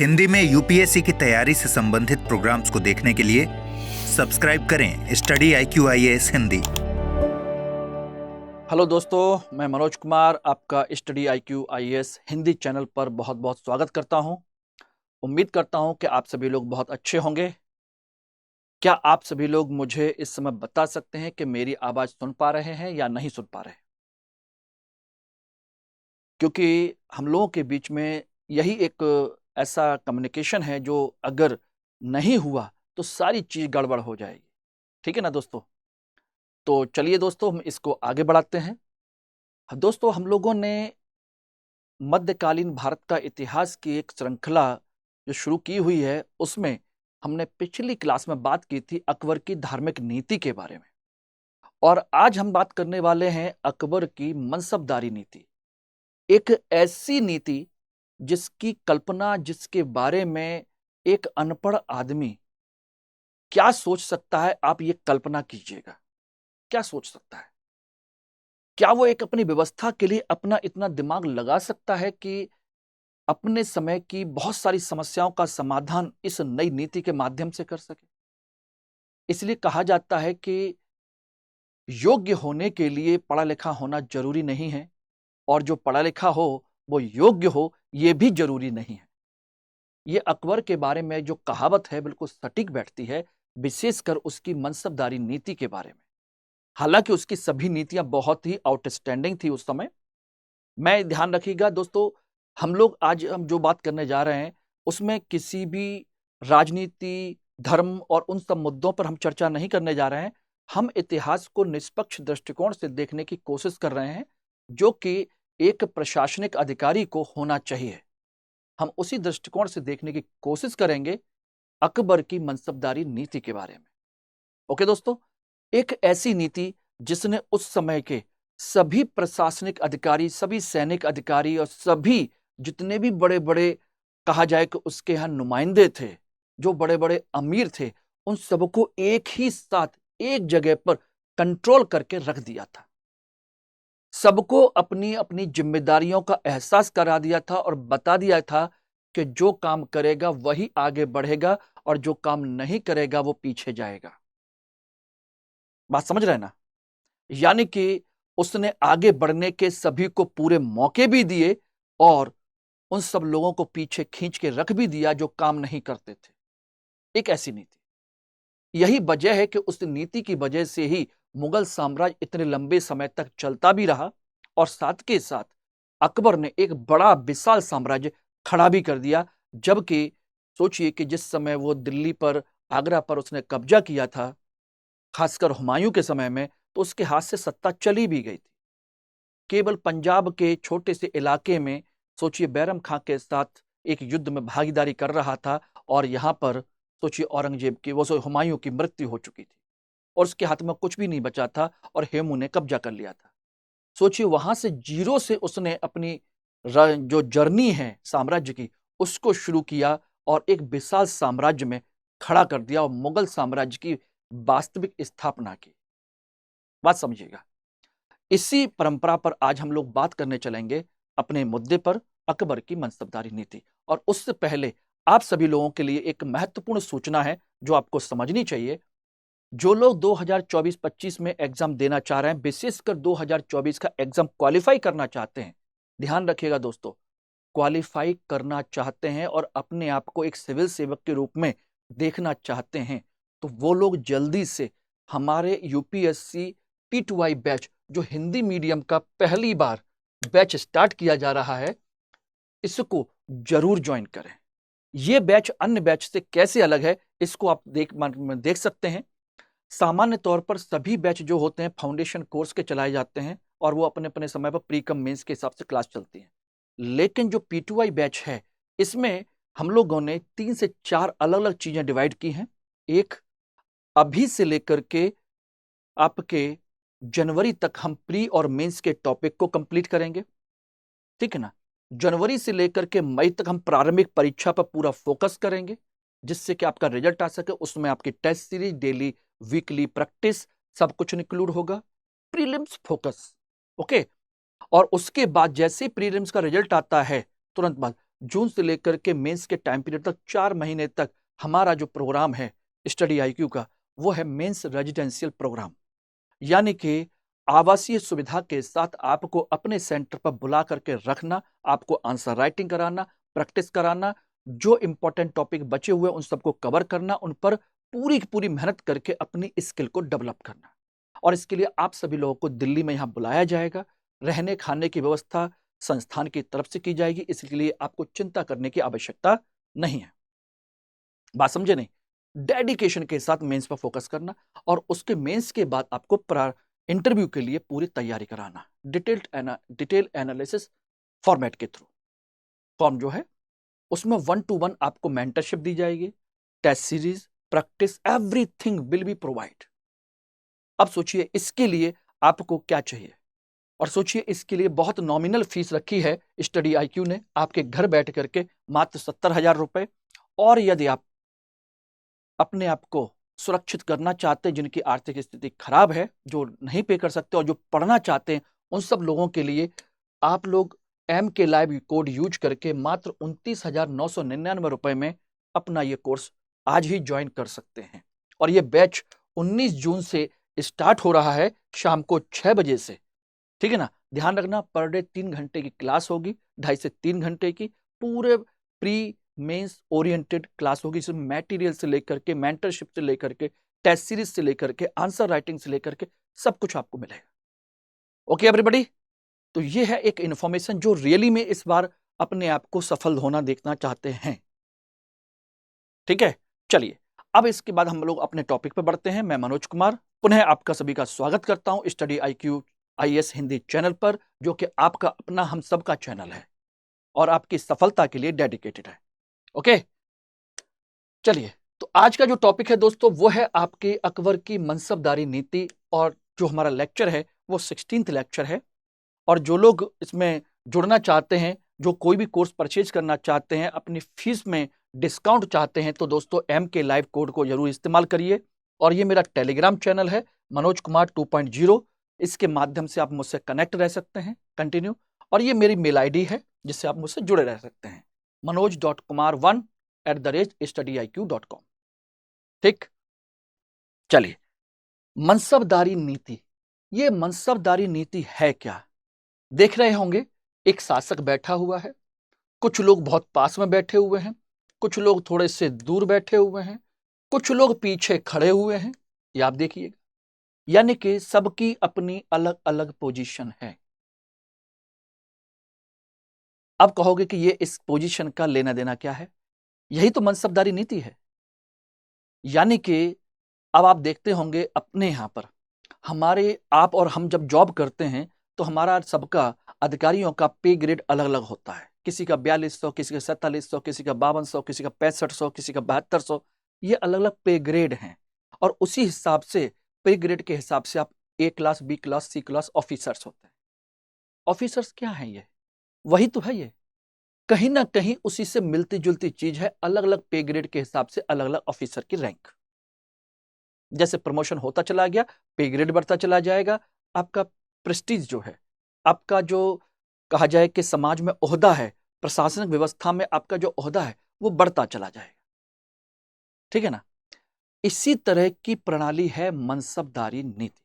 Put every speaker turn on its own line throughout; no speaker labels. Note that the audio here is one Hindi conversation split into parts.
हिंदी में यूपीएससी की तैयारी से संबंधित प्रोग्राम्स को देखने के लिए सब्सक्राइब करें study IQ IAS Hindi.
Hello दोस्तों, मैं मनोज कुमार आपका study IQ IAS Hindi channel पर बहुत बहुत स्वागत करता हूं। उम्मीद करता हूं कि आप सभी लोग बहुत अच्छे होंगे। क्या आप सभी लोग मुझे इस समय बता सकते हैं कि मेरी आवाज सुन पा रहे हैं या नहीं सुन पा रहे हैं? क्योंकि हम लोगों के बीच में यही एक ऐसा कम्युनिकेशन है जो अगर नहीं हुआ तो सारी चीज गड़बड़ हो जाएगी। ठीक है ना दोस्तों? तो चलिए दोस्तों, हम इसको आगे बढ़ाते हैं। दोस्तों, हम लोगों ने मध्यकालीन भारत का इतिहास की एक श्रृंखला जो शुरू की हुई है, उसमें हमने पिछली क्लास में बात की थी अकबर की धार्मिक नीति के बारे में। और आज हम बात करने वाले हैं अकबर की मनसबदारी नीति। एक ऐसी नीति जिसकी कल्पना, जिसके बारे में एक अनपढ़ आदमी क्या सोच सकता है, आप ये कल्पना कीजिएगा। क्या सोच सकता है? क्या वो एक अपनी व्यवस्था के लिए अपना इतना दिमाग लगा सकता है कि अपने समय की बहुत सारी समस्याओं का समाधान इस नई नीति के माध्यम से कर सके? इसलिए कहा जाता है कि योग्य होने के लिए पढ़ा लिखा होना जरूरी नहीं है, और जो पढ़ा लिखा हो वो योग्य हो ये भी जरूरी नहीं है। ये अकबर के बारे में जो कहावत है बिल्कुल सटीक बैठती है, विशेषकर उसकी मनसबदारी नीति के बारे में। हालांकि उसकी सभी नीतियां बहुत ही आउटस्टैंडिंग थी उस समय। मैं ध्यान रखिएगा दोस्तों, हम जो बात करने जा रहे हैं उसमें किसी भी राजनीति, धर्म और उन सब मुद्दों पर हम चर्चा नहीं करने जा रहे हैं। हम इतिहास को निष्पक्ष दृष्टिकोण से देखने की कोशिश कर रहे हैं, जो कि एक प्रशासनिक अधिकारी को होना चाहिए। हम उसी दृष्टिकोण से देखने की कोशिश करेंगे अकबर की मनसबदारी नीति के बारे में। ओके दोस्तों, एक ऐसी नीति जिसने उस समय के सभी प्रशासनिक अधिकारी, सभी सैनिक अधिकारी और सभी जितने भी बड़े बड़े कहा जाए कि उसके यहाँ नुमाइंदे थे, जो बड़े बड़े अमीर थे, उन सबको एक ही साथ एक जगह पर कंट्रोल करके रख दिया था। सबको अपनी अपनी जिम्मेदारियों का एहसास करा दिया था और बता दिया था कि जो काम करेगा वही आगे बढ़ेगा और जो काम नहीं करेगा वो पीछे जाएगा। बात समझ रहे हैं ना? यानी कि उसने आगे बढ़ने के सभी को पूरे मौके भी दिए और उन सब लोगों को पीछे खींच के रख भी दिया जो काम नहीं करते थे। एक ऐसी नीति। यही वजह है कि उस नीति की वजह से ही मुगल साम्राज्य इतने लंबे समय तक चलता भी रहा और साथ के साथ अकबर ने एक बड़ा विशाल साम्राज्य खड़ा भी कर दिया। जबकि सोचिए कि जिस समय वो दिल्ली पर, आगरा पर उसने कब्जा किया था, खासकर हुमायूं के समय में, तो उसके हाथ से सत्ता चली भी गई थी। केवल पंजाब के छोटे से इलाके में सोचिए बैरम खां के साथ एक युद्ध में भागीदारी कर रहा था, और यहां पर सोचिए औरंगजेब की, हुमायूं की मृत्यु हो चुकी थी और उसके हाथ में कुछ भी नहीं बचा था और हेमू ने कब्जा कर लिया था। सोचिए वहां से जीरो से उसने अपनी जो जर्नी है साम्राज्य की, उसको शुरू किया और एक विशाल साम्राज्य में खड़ा कर दिया और मुगल साम्राज्य की वास्तविक स्थापना की। बात समझिएगा। इसी परंपरा पर आज हम लोग बात करने चलेंगे अपने मुद्दे पर, अकबर की मनसबदारी नीति। और उससे पहले आप सभी लोगों के लिए एक महत्वपूर्ण सूचना है जो आपको समझनी चाहिए। जो लोग 2024-25 में एग्जाम देना चाह रहे हैं, विशेषकर 2024 का एग्जाम क्वालिफाई करना चाहते हैं, ध्यान रखिएगा दोस्तों, क्वालिफाई करना चाहते हैं और अपने आप को एक सिविल सेवक के रूप में देखना चाहते हैं, तो वो लोग जल्दी से हमारे यूपीएससी P2I बैच, जो हिंदी मीडियम का पहली बार बैच स्टार्ट किया जा रहा है, इसको जरूर ज्वाइन करें। यह बैच अन्य बैच से कैसे अलग है इसको आप देख सकते हैं। सामान्य तौर पर सभी बैच जो होते हैं फाउंडेशन कोर्स के चलाए जाते हैं और वो अपने अपने समय पर प्री कम मेंस के हिसाब से क्लास चलती है। लेकिन जो P2I बैच है, इसमें हम लोगों ने 3 से 4 अलग अलग चीजें डिवाइड की हैं। एक, अभी से लेकर के आपके जनवरी तक हम प्री और मेंस के टॉपिक को कंप्लीट करेंगे, ठीक है ना। जनवरी से लेकर के मई तक हम प्रारंभिक परीक्षा पर पूरा फोकस करेंगे, जिससे कि आपका रिजल्ट आ सके। उसमें आपकी test series, daily weekly practice, सब कुछ इंक्लूड होगा। Prelims focus, okay. और उसके बाद जैसे ही प्रीलिम्स का रिजल्ट आता है, तुरंत बाद जून से लेकर के मेंस के टाइम पीरियड तक 4 महीने तक हमारा जो प्रोग्राम है स्टडी IQ का, वो है मेंस रेजिडेंशियल प्रोग्राम। यानी कि आवासीय सुविधा के साथ आपको अपने सेंटर पर बुला करके रखना, आपको आंसर राइटिंग कराना, प्रैक्टिस कराना, जो इंपॉर्टेंट टॉपिक बचे हुए उन सबको कवर करना, उन पर पूरी की पूरी मेहनत करके अपनी स्किल को डेवलप करना। और इसके लिए आप सभी लोगों को दिल्ली में यहाँ बुलाया जाएगा। रहने खाने की व्यवस्था संस्थान की तरफ से की जाएगी, इसके लिए आपको चिंता करने की आवश्यकता नहीं है। बात समझे नहीं? डेडिकेशन के साथ मेंस पर फोकस करना और उसके मेंस के बाद आपको इंटरव्यू के लिए पूरी तैयारी कराना, डिटेल एनालिसिस फॉर्मेट के थ्रू। फॉर्म जो है उसमें 1 to 1 आपको मेंटरशिप दी जाएगी, test series, practice, everything will be provide. अब सोचिए इसके लिए आपको क्या चाहिए, और सोचिए इसके लिए बहुत नॉमिनल फीस रखी है स्टडी IQ ने आपके घर बैठ करके, मात्र 70,000 रुपए। और यदि आप अपने आप को सुरक्षित करना चाहते हैं, जिनकी आर्थिक स्थिति खराब है, जो नहीं पे कर सकते और जो पढ़ना चाहते हैं, उन सब लोगों के लिए आप लोग MK लाइव कोड यूज करके मात्र 29,999 रुपए में अपना ये कोर्स आज ही ज्वाइन कर सकते हैं। और ये बैच 19 जून से स्टार्ट हो रहा है शाम को 6 बजे से। ठीक है ना? ध्यान रखना, पर डे 3 घंटे की क्लास होगी, 2.5 से 3 घंटे की पूरे प्री मेंस ओरिएंटेड क्लास होगी। इसमें मटेरियल से लेकर के, मेंटरशिप से लेकर के, टेस्ट सीरीज से लेकर के, आंसर राइटिंग से लेकर के सब कुछ आपको मिलेगा। ओके एवरीबॉडी, तो ये है एक इंफॉर्मेशन जो रियली में इस बार अपने आप को सफल होना देखना चाहते हैं। ठीक है, चलिए अब इसके बाद हम लोग अपने टॉपिक पर बढ़ते हैं। मैं मनोज कुमार पुनः आपका सभी का स्वागत करता हूं study IQ IAS Hindi channel पर, जो कि आपका अपना हम सबका चैनल है और आपकी सफलता के लिए डेडिकेटेड है। ओके, चलिए तो आज का जो टॉपिक है दोस्तों, वो है आपके अकबर की मनसबदारी नीति। और जो हमारा लेक्चर है वो 16th लेक्चर है। और जो लोग इसमें जुड़ना चाहते हैं, जो कोई भी कोर्स परचेज करना चाहते हैं, अपनी फीस में डिस्काउंट चाहते हैं, तो दोस्तों MK लाइव कोड को जरूर इस्तेमाल करिए। और ये मेरा टेलीग्राम चैनल है मनोज कुमार 2.0, इसके माध्यम से आप मुझसे कनेक्ट रह सकते हैं कंटिन्यू। और ये मेरी मेल ID है जिससे आप मुझसे जुड़े रह सकते हैं, manoj.kumar1@studiiq.com। ठीक, चलिए मनसबदारी नीति। ये मनसबदारी नीति है क्या? देख रहे होंगे एक शासक बैठा हुआ है, कुछ लोग बहुत पास में बैठे हुए हैं, कुछ लोग थोड़े से दूर बैठे हुए हैं, कुछ लोग पीछे खड़े हुए हैं। ये आप देखिएगा, यानी कि सबकी अपनी अलग अलग पोजीशन है। अब कहोगे कि ये इस पोजीशन का लेना देना क्या है? यही तो मनसबदारी नीति है। यानी कि अब आप देखते होंगे अपने यहां पर, हमारे आप और हम जब जॉब करते हैं तो हमारा सबका अधिकारियों का पे ग्रेड अलग अलग होता है। किसी का 4200, किसी का 4700, किसी का 5200, किसी का 6500, किसी का 7200। ये अलग अलग पे ग्रेड हैं और उसी हिसाब से पे ग्रेड के हिसाब से आप A class, B class, C class officers होते हैं। ऑफिसर्स क्या है? ये वही तो है। ये कहीं ना कहीं उसी से मिलती जुलती चीज है। अलग अलग पे ग्रेड के हिसाब से अलग अलग ऑफिसर की रैंक। जैसे प्रमोशन होता चला गया, पे ग्रेड बढ़ता चला जाएगा, आपका प्रेस्टीज जो है, आपका जो कहा जाए कि समाज में ओहदा है, प्रशासनिक व्यवस्था में आपका जो ओहदा है, वो बढ़ता चला जाएगा। ठीक है ना? इसी तरह की प्रणाली है मनसबदारी नीति।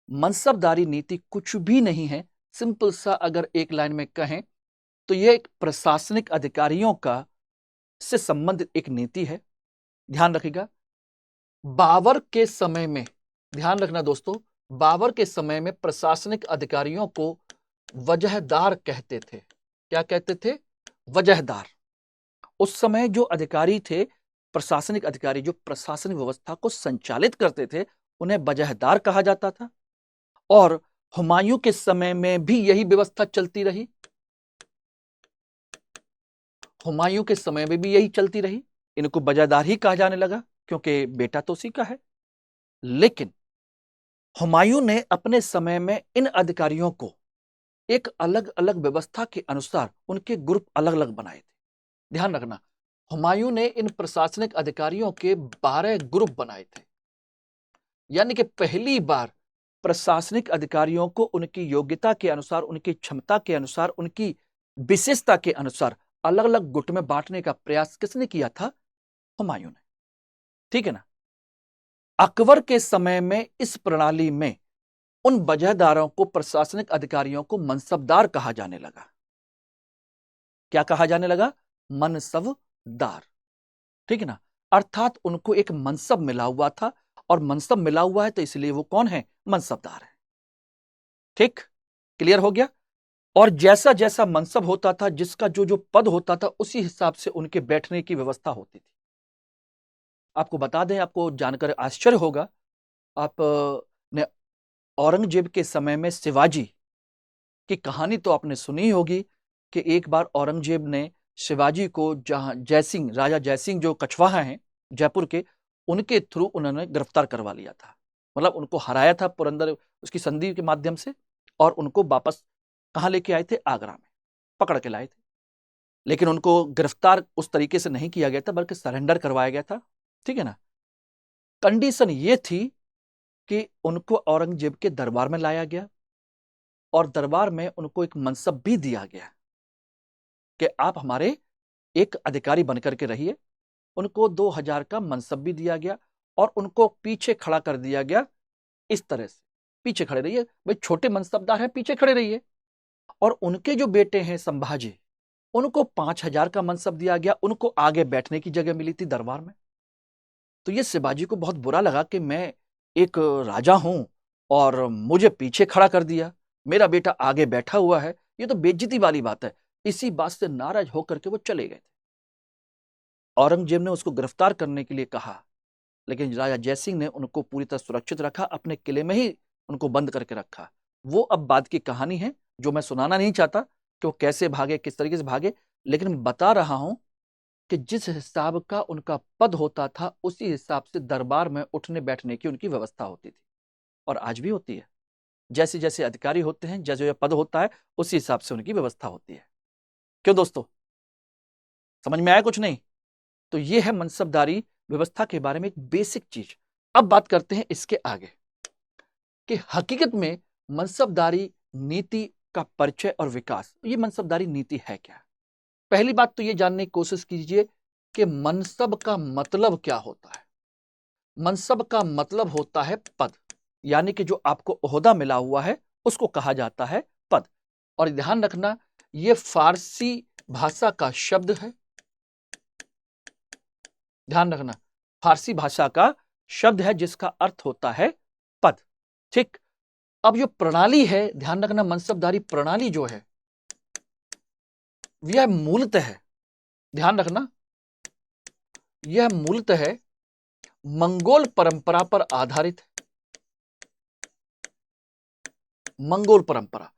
मनसबदारी नीति कुछ भी नहीं है, सिंपल सा अगर एक लाइन में कहें तो यह एक प्रशासनिक अधिकारियों का से संबंधित एक नीति है। ध्यान रखिएगा, बाबर के समय में, ध्यान रखना दोस्तों, बाबर के समय में प्रशासनिक अधिकारियों को वजहदार कहते थे। क्या कहते थे? वजहदार। उस समय जो अधिकारी थे, प्रशासनिक अधिकारी जो प्रशासनिक व्यवस्था को संचालित करते थे, उन्हें वजहदार कहा जाता था। और हुमायूं के समय में भी यही व्यवस्था चलती रही। हुमायूं के समय में भी यही चलती रही। इनको वजहदार ही कहा जाने लगा क्योंकि बेटा तो उसी का है। लेकिन हुमायूं ने अपने समय में इन अधिकारियों को एक अलग अलग व्यवस्था के अनुसार उनके ग्रुप अलग अलग बनाए थे। ध्यान रखना, हुमायूं ने इन प्रशासनिक अधिकारियों के 12 ग्रुप बनाए थे। यानी कि पहली बार प्रशासनिक अधिकारियों को उनकी योग्यता के अनुसार, उनकी क्षमता के अनुसार, उनकी विशेषता के अनुसार अलग अलग गुट में बांटने का प्रयास किसने किया था? हुमायूं ने। ठीक है ना। अकबर के समय में इस प्रणाली में उन वजहदारों को, प्रशासनिक अधिकारियों को मनसबदार कहा जाने लगा। क्या कहा जाने लगा? मनसबदार। ठीक है ना। अर्थात उनको एक मनसब मिला हुआ था, और मनसब मिला हुआ है तो इसलिए वो कौन है? मनसबदार है। ठीक, क्लियर हो गया। और जैसा जैसा मनसब होता था, जिसका जो जो पद होता था, उसी हिसाब से उनके बैठने की व्यवस्था होती थी। आपको बता दें, आपको जानकर आश्चर्य होगा, आप ने औरंगजेब के समय में शिवाजी की कहानी तो आपने सुनी होगी कि एक बार औरंगजेब ने शिवाजी को, जहां जयसिंह, राजा जयसिंह जो कछवाहा हैं जयपुर के, उनके थ्रू उन्होंने गिरफ्तार करवा लिया था। मतलब उनको हराया था पुरंदर उसकी संधि के माध्यम से, और उनको वापस कहां लेके आए थे? आगरा में पकड़ के लाए थे। लेकिन उनको गिरफ्तार उस तरीके से नहीं किया गया था, बल्कि सरेंडर करवाया गया था। ठीक है ना। कंडीशन ये थी कि उनको औरंगजेब के दरबार में लाया गया, और दरबार में उनको एक मनसब भी दिया गया कि आप हमारे एक अधिकारी बनकर के रहिए। उनको 2000 का मनसब भी दिया गया, और उनको पीछे खड़ा कर दिया गया इस तरह से, पीछे खड़े रहिए भाई, छोटे मनसबदार हैं, पीछे खड़े रहिए। और उनके जो बेटे हैं संभाजी, उनको 5000 का मनसब दिया गया, उनको आगे बैठने की जगह मिली थी दरबार में। तो ये शिवाजी को बहुत बुरा लगा कि मैं एक राजा हूं और मुझे पीछे खड़ा कर दिया, मेरा बेटा आगे बैठा हुआ है, ये तो बेइज्जती वाली बात है। इसी बात से नाराज होकर के वो चले गए थे। औरंगजेब ने उसको गिरफ्तार करने के लिए कहा, लेकिन राजा जयसिंह ने उनको पूरी तरह सुरक्षित रखा, अपने किले में ही उनको बंद करके रखा। वो अब बाद की कहानी है, जो मैं सुनाना नहीं चाहता कि वो कैसे भागे, किस तरीके से भागे, लेकिन मैं बता रहा हूं कि जिस हिसाब का उनका पद होता था, उसी हिसाब से दरबार में उठने बैठने की उनकी व्यवस्था होती थी, और आज भी होती है। जैसे जैसे अधिकारी होते हैं, जैसे पद होता है, उसी हिसाब से उनकी व्यवस्था होती है। क्यों दोस्तों, समझ में आया कुछ नहीं? तो ये है मनसबदारी व्यवस्था के बारे में एक बेसिक चीज। अब बात करते हैं इसके आगे कि हकीकत में मनसबदारी नीति का परिचय और विकास। ये मनसबदारी नीति है क्या? पहली बात तो ये जानने की कोशिश कीजिए कि मनसब का मतलब क्या होता है। मनसब का मतलब होता है पद, यानी कि जो आपको ओहदा मिला हुआ है उसको कहा जाता है पद। और ध्यान रखना, ये फारसी भाषा का शब्द है। ध्यान रखना, फारसी भाषा का शब्द है जिसका अर्थ होता है पद। ठीक। अब जो प्रणाली है, ध्यान रखना, मनसबदारी प्रणाली जो है, यह मूलतः है, ध्यान रखना, यह मूलतः है मंगोल परंपरा पर आधारित है। मंगोल परंपरा,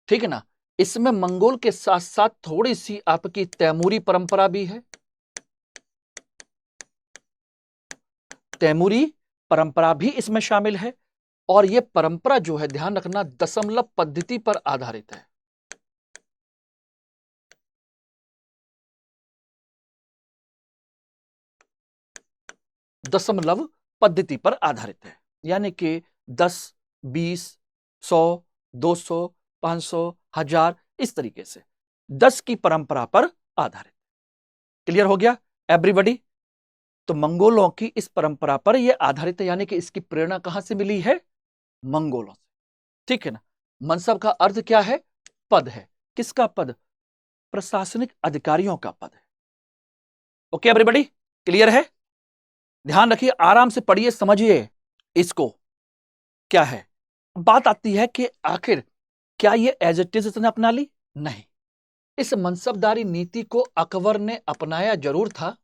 ठीक है ना। इसमें मंगोल के साथ साथ थोड़ी सी आपकी तैमूरी परंपरा भी है। तैमूरी परंपरा भी इसमें शामिल है, और यह परंपरा जो है, ध्यान रखना, दशमलव पद्धति पर आधारित है। दशमलव पद्धति पर आधारित है, यानी कि 10, 20, 100, 200, 500, 1000, इस तरीके से 10 की परंपरा पर आधारित। क्लियर हो गया एवरीबॉडी? तो मंगोलों की इस परंपरा पर यह आधारित है, यानी कि इसकी प्रेरणा कहां से मिली है? मंगोलों से। ठीक है ना। मनसब का अर्थ क्या है? पद है। किसका पद? प्रशासनिक अधिकारियों का पद है। ओके एवरीबॉडी, क्लियर है? ध्यान रखिए, आराम से पढ़िए, समझिए इसको क्या है। बात आती है कि आखिर क्या ये एज इट इज इसने अपना ली? नहीं। इस मनसबदारी नीति को अकबर ने अपनाया जरूर था।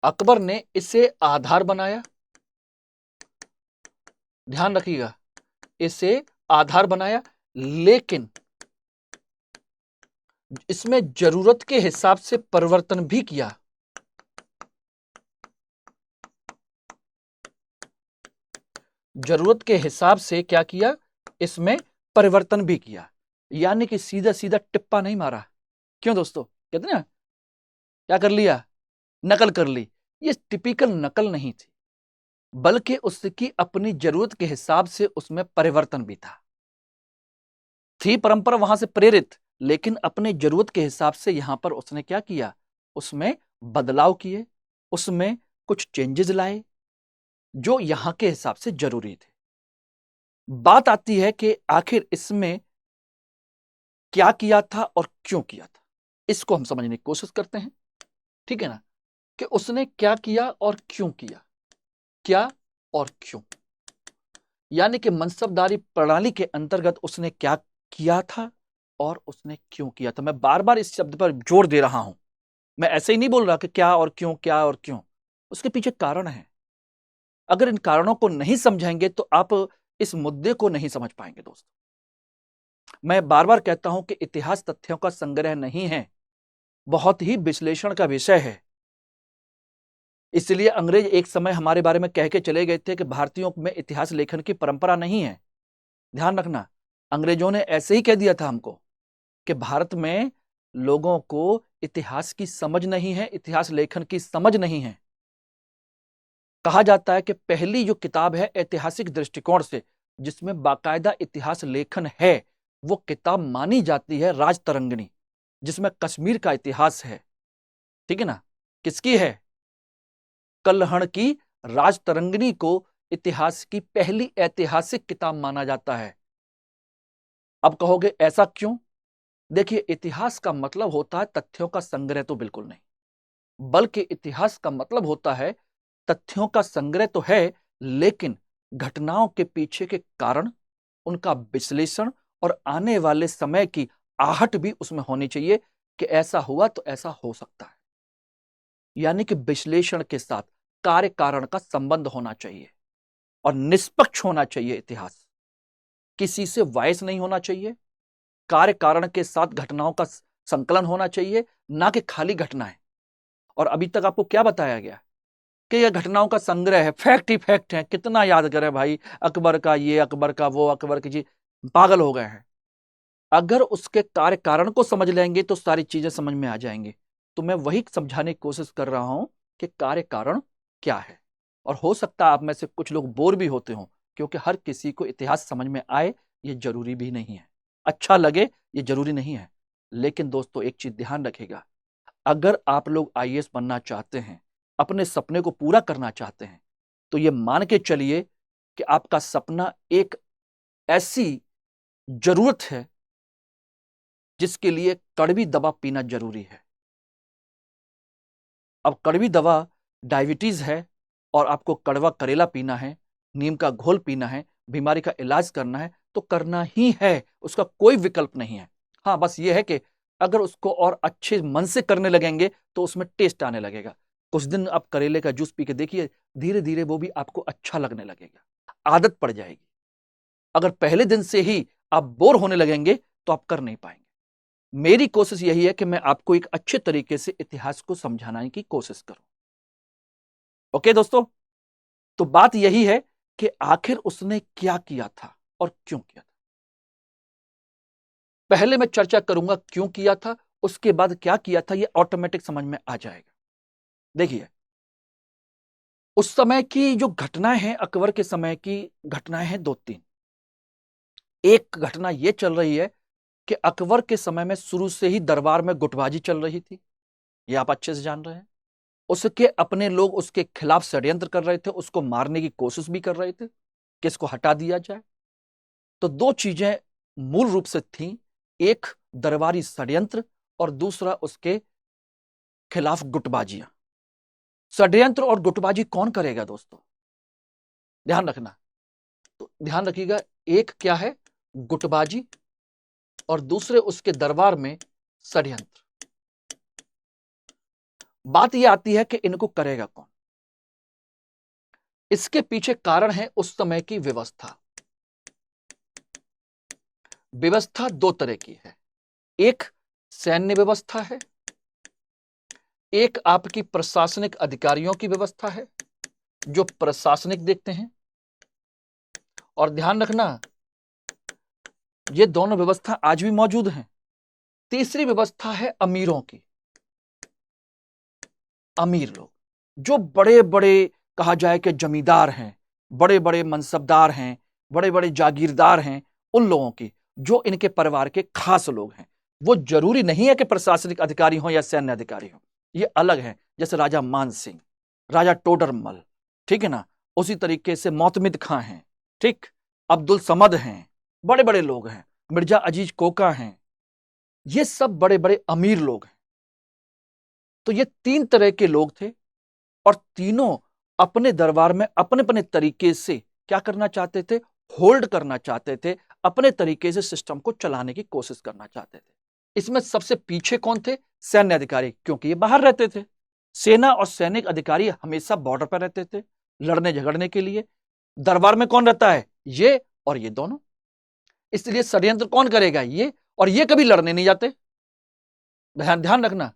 अकबर ने इसे आधार बनाया, ध्यान रखिएगा, इसे आधार बनाया, लेकिन इसमें जरूरत के हिसाब से परिवर्तन भी किया। जरूरत के हिसाब से क्या किया? इसमें परिवर्तन भी किया, यानी कि सीधा सीधा टिप्पा नहीं मारा। क्यों दोस्तों, कहते ना, क्या कर लिया? नकल कर ली। ये टिपिकल नकल नहीं थी, बल्कि उसकी अपनी जरूरत के हिसाब से उसमें परिवर्तन भी था। थी परंपरा वहां से प्रेरित, लेकिन अपने जरूरत के हिसाब से यहां पर उसने क्या किया, उसमें बदलाव किए, उसमें कुछ चेंजेस लाए जो यहां के हिसाब से जरूरी थे। बात आती है कि आखिर इसमें क्या किया था और क्यों किया था, इसको हम समझने की कोशिश करते हैं। ठीक है ना, कि उसने क्या किया और क्यों किया, क्या और क्यों, यानी कि मनसबदारी प्रणाली के अंतर्गत उसने क्या किया था और उसने क्यों किया था। मैं बार बार इस शब्द पर जोर दे रहा हूं, मैं ऐसे ही नहीं बोल रहा कि क्या और क्यों, क्या और क्यों, उसके पीछे कारण है। अगर इन कारणों को नहीं समझेंगे तो आप इस मुद्दे को नहीं समझ पाएंगे दोस्तों। मैं बार बार कहता हूं कि इतिहास तथ्यों का संग्रह नहीं है, बहुत ही विश्लेषण का विषय है। इसलिए अंग्रेज एक समय हमारे बारे में कह के चले गए थे कि भारतीयों में इतिहास लेखन की परंपरा नहीं है। ध्यान रखना, अंग्रेजों ने ऐसे ही कह दिया था हमको कि भारत में लोगों को इतिहास की समझ नहीं है, इतिहास लेखन की समझ नहीं है। कहा जाता है कि पहली जो किताब है ऐतिहासिक दृष्टिकोण से जिसमें बाकायदा इतिहास लेखन है, वो किताब मानी जाती है राजतरंगिणी, जिसमें कश्मीर का इतिहास है। ठीक है ना, किसकी है, कल्हण की राजतरंगिणी को इतिहास की पहली ऐतिहासिक किताब माना जाता है। अब कहोगे ऐसा क्यों? देखिए, इतिहास का मतलब होता है तथ्यों का संग्रह तो बिल्कुल नहीं, बल्कि इतिहास का मतलब होता है तथ्यों का संग्रह तो है, लेकिन घटनाओं के पीछे के कारण, उनका विश्लेषण और आने वाले समय की आहट भी उसमें होनी चाहिए कि ऐसा हुआ तो ऐसा हो सकता है। यानी कि विश्लेषण के साथ कार्य कारण का संबंध होना चाहिए और निष्पक्ष होना चाहिए इतिहास, किसी से वायस नहीं होना चाहिए, कार्य कारण के साथ घटनाओं का संकलन होना चाहिए, ना कि खाली घटनाएं। और अभी तक आपको क्या बताया गया कि यह घटनाओं का संग्रह है, फैक्ट ही फैक्ट है, कितना याद करें भाई, अकबर का ये, अकबर का वो, अकबर की जी, पागल हो गए हैं। अगर उसके कार्य कारण को समझ लेंगे तो सारी चीजें समझ में आ जाएंगी। तो मैं वही समझाने की कोशिश कर रहा हूं कि कार्य कारण क्या है। और हो सकता है आप में से कुछ लोग बोर भी होते हो, क्योंकि हर किसी को इतिहास समझ में आए ये जरूरी भी नहीं है, अच्छा लगे ये जरूरी नहीं है। लेकिन दोस्तों एक चीज ध्यान रखिएगा, अगर आप लोग आईएएस बनना चाहते हैं, अपने सपने को पूरा करना चाहते हैं, तो ये मान के चलिए कि आपका सपना एक ऐसी जरूरत है जिसके लिए कड़वी दवा पीना जरूरी है। अब कड़वी दवा डायबिटीज है और आपको कड़वा करेला पीना है, नीम का घोल पीना है, बीमारी का इलाज करना है, तो करना ही है, उसका कोई विकल्प नहीं है। हाँ, बस ये है कि अगर उसको और अच्छे मन से करने लगेंगे तो उसमें टेस्ट आने लगेगा। कुछ दिन आप करेले का जूस पी के देखिए, धीरे धीरे वो भी आपको अच्छा लगने लगेगा, आदत पड़ जाएगी। अगर पहले दिन से ही आप बोर होने लगेंगे तो आप कर नहीं पाएंगे। मेरी कोशिश यही है कि मैं आपको एक अच्छे तरीके से इतिहास को समझाने की कोशिश करूं। ओके दोस्तों, तो बात यही है कि आखिर उसने क्या किया था और क्यों किया था। पहले मैं चर्चा करूंगा क्यों किया था, उसके बाद क्या किया था, यह ऑटोमेटिक समझ में आ जाएगा। देखिए, उस समय की जो घटनाएं हैं, अकबर के समय की घटनाएं हैं दो तीन। एक घटना यह चल रही है कि अकबर के समय में शुरू से ही दरबार में गुटबाजी चल रही थी, यह आप अच्छे से जान रहे हैं। उसके अपने लोग उसके खिलाफ षड्यंत्र कर रहे थे, उसको मारने की कोशिश भी कर रहे थे कि इसको हटा दिया जाए। तो दो चीजें मूल रूप से थीं, एक दरबारी षड्यंत्र और दूसरा उसके खिलाफ गुटबाजियां। षड्यंत्र और गुटबाजी कौन करेगा दोस्तों, ध्यान रखना। तो ध्यान रखिएगा, एक क्या है गुटबाजी और दूसरे उसके दरबार में षड्यंत्र। बात यह आती है कि इनको करेगा कौन। इसके पीछे कारण है उस समय की व्यवस्था। व्यवस्था दो तरह की है, एक सैन्य व्यवस्था है, एक आपकी प्रशासनिक अधिकारियों की व्यवस्था है जो प्रशासनिक देखते हैं। और ध्यान रखना, ये दोनों व्यवस्था आज भी मौजूद हैं। तीसरी व्यवस्था है अमीरों की। अमीर लोग जो बड़े बड़े कहा जाए कि जमींदार हैं, बड़े बड़े मनसबदार हैं, बड़े बड़े जागीरदार हैं, उन लोगों की, जो इनके परिवार के खास लोग हैं, वो जरूरी नहीं है कि प्रशासनिक अधिकारी हो या सैन्य अधिकारी हो, ये अलग है। जैसे राजा मान सिंह, राजा टोडरमल, ठीक है ना, उसी तरीके से मोतमिद खां हैं, ठीक, अब्दुल समद हैं, बड़े बड़े लोग हैं, मिर्जा अजीज कोका हैं, ये सब बड़े बड़े अमीर लोग हैं। तो ये 3 तरह के लोग थे और तीनों अपने दरबार में अपने अपने तरीके से क्या करना चाहते थे, होल्ड करना चाहते थे, अपने तरीके से सिस्टम को चलाने की कोशिश करना चाहते थे। इसमें सबसे पीछे कौन थे? सैन्य अधिकारी, क्योंकि ये बाहर रहते थे। सेना और सैनिक अधिकारी हमेशा बॉर्डर पर रहते थे लड़ने झगड़ने के लिए। दरबार में कौन रहता है? ये और ये दोनों। इसलिए षड्यंत्र कौन करेगा? ये और ये कभी लड़ने नहीं जाते। ध्यान रखना,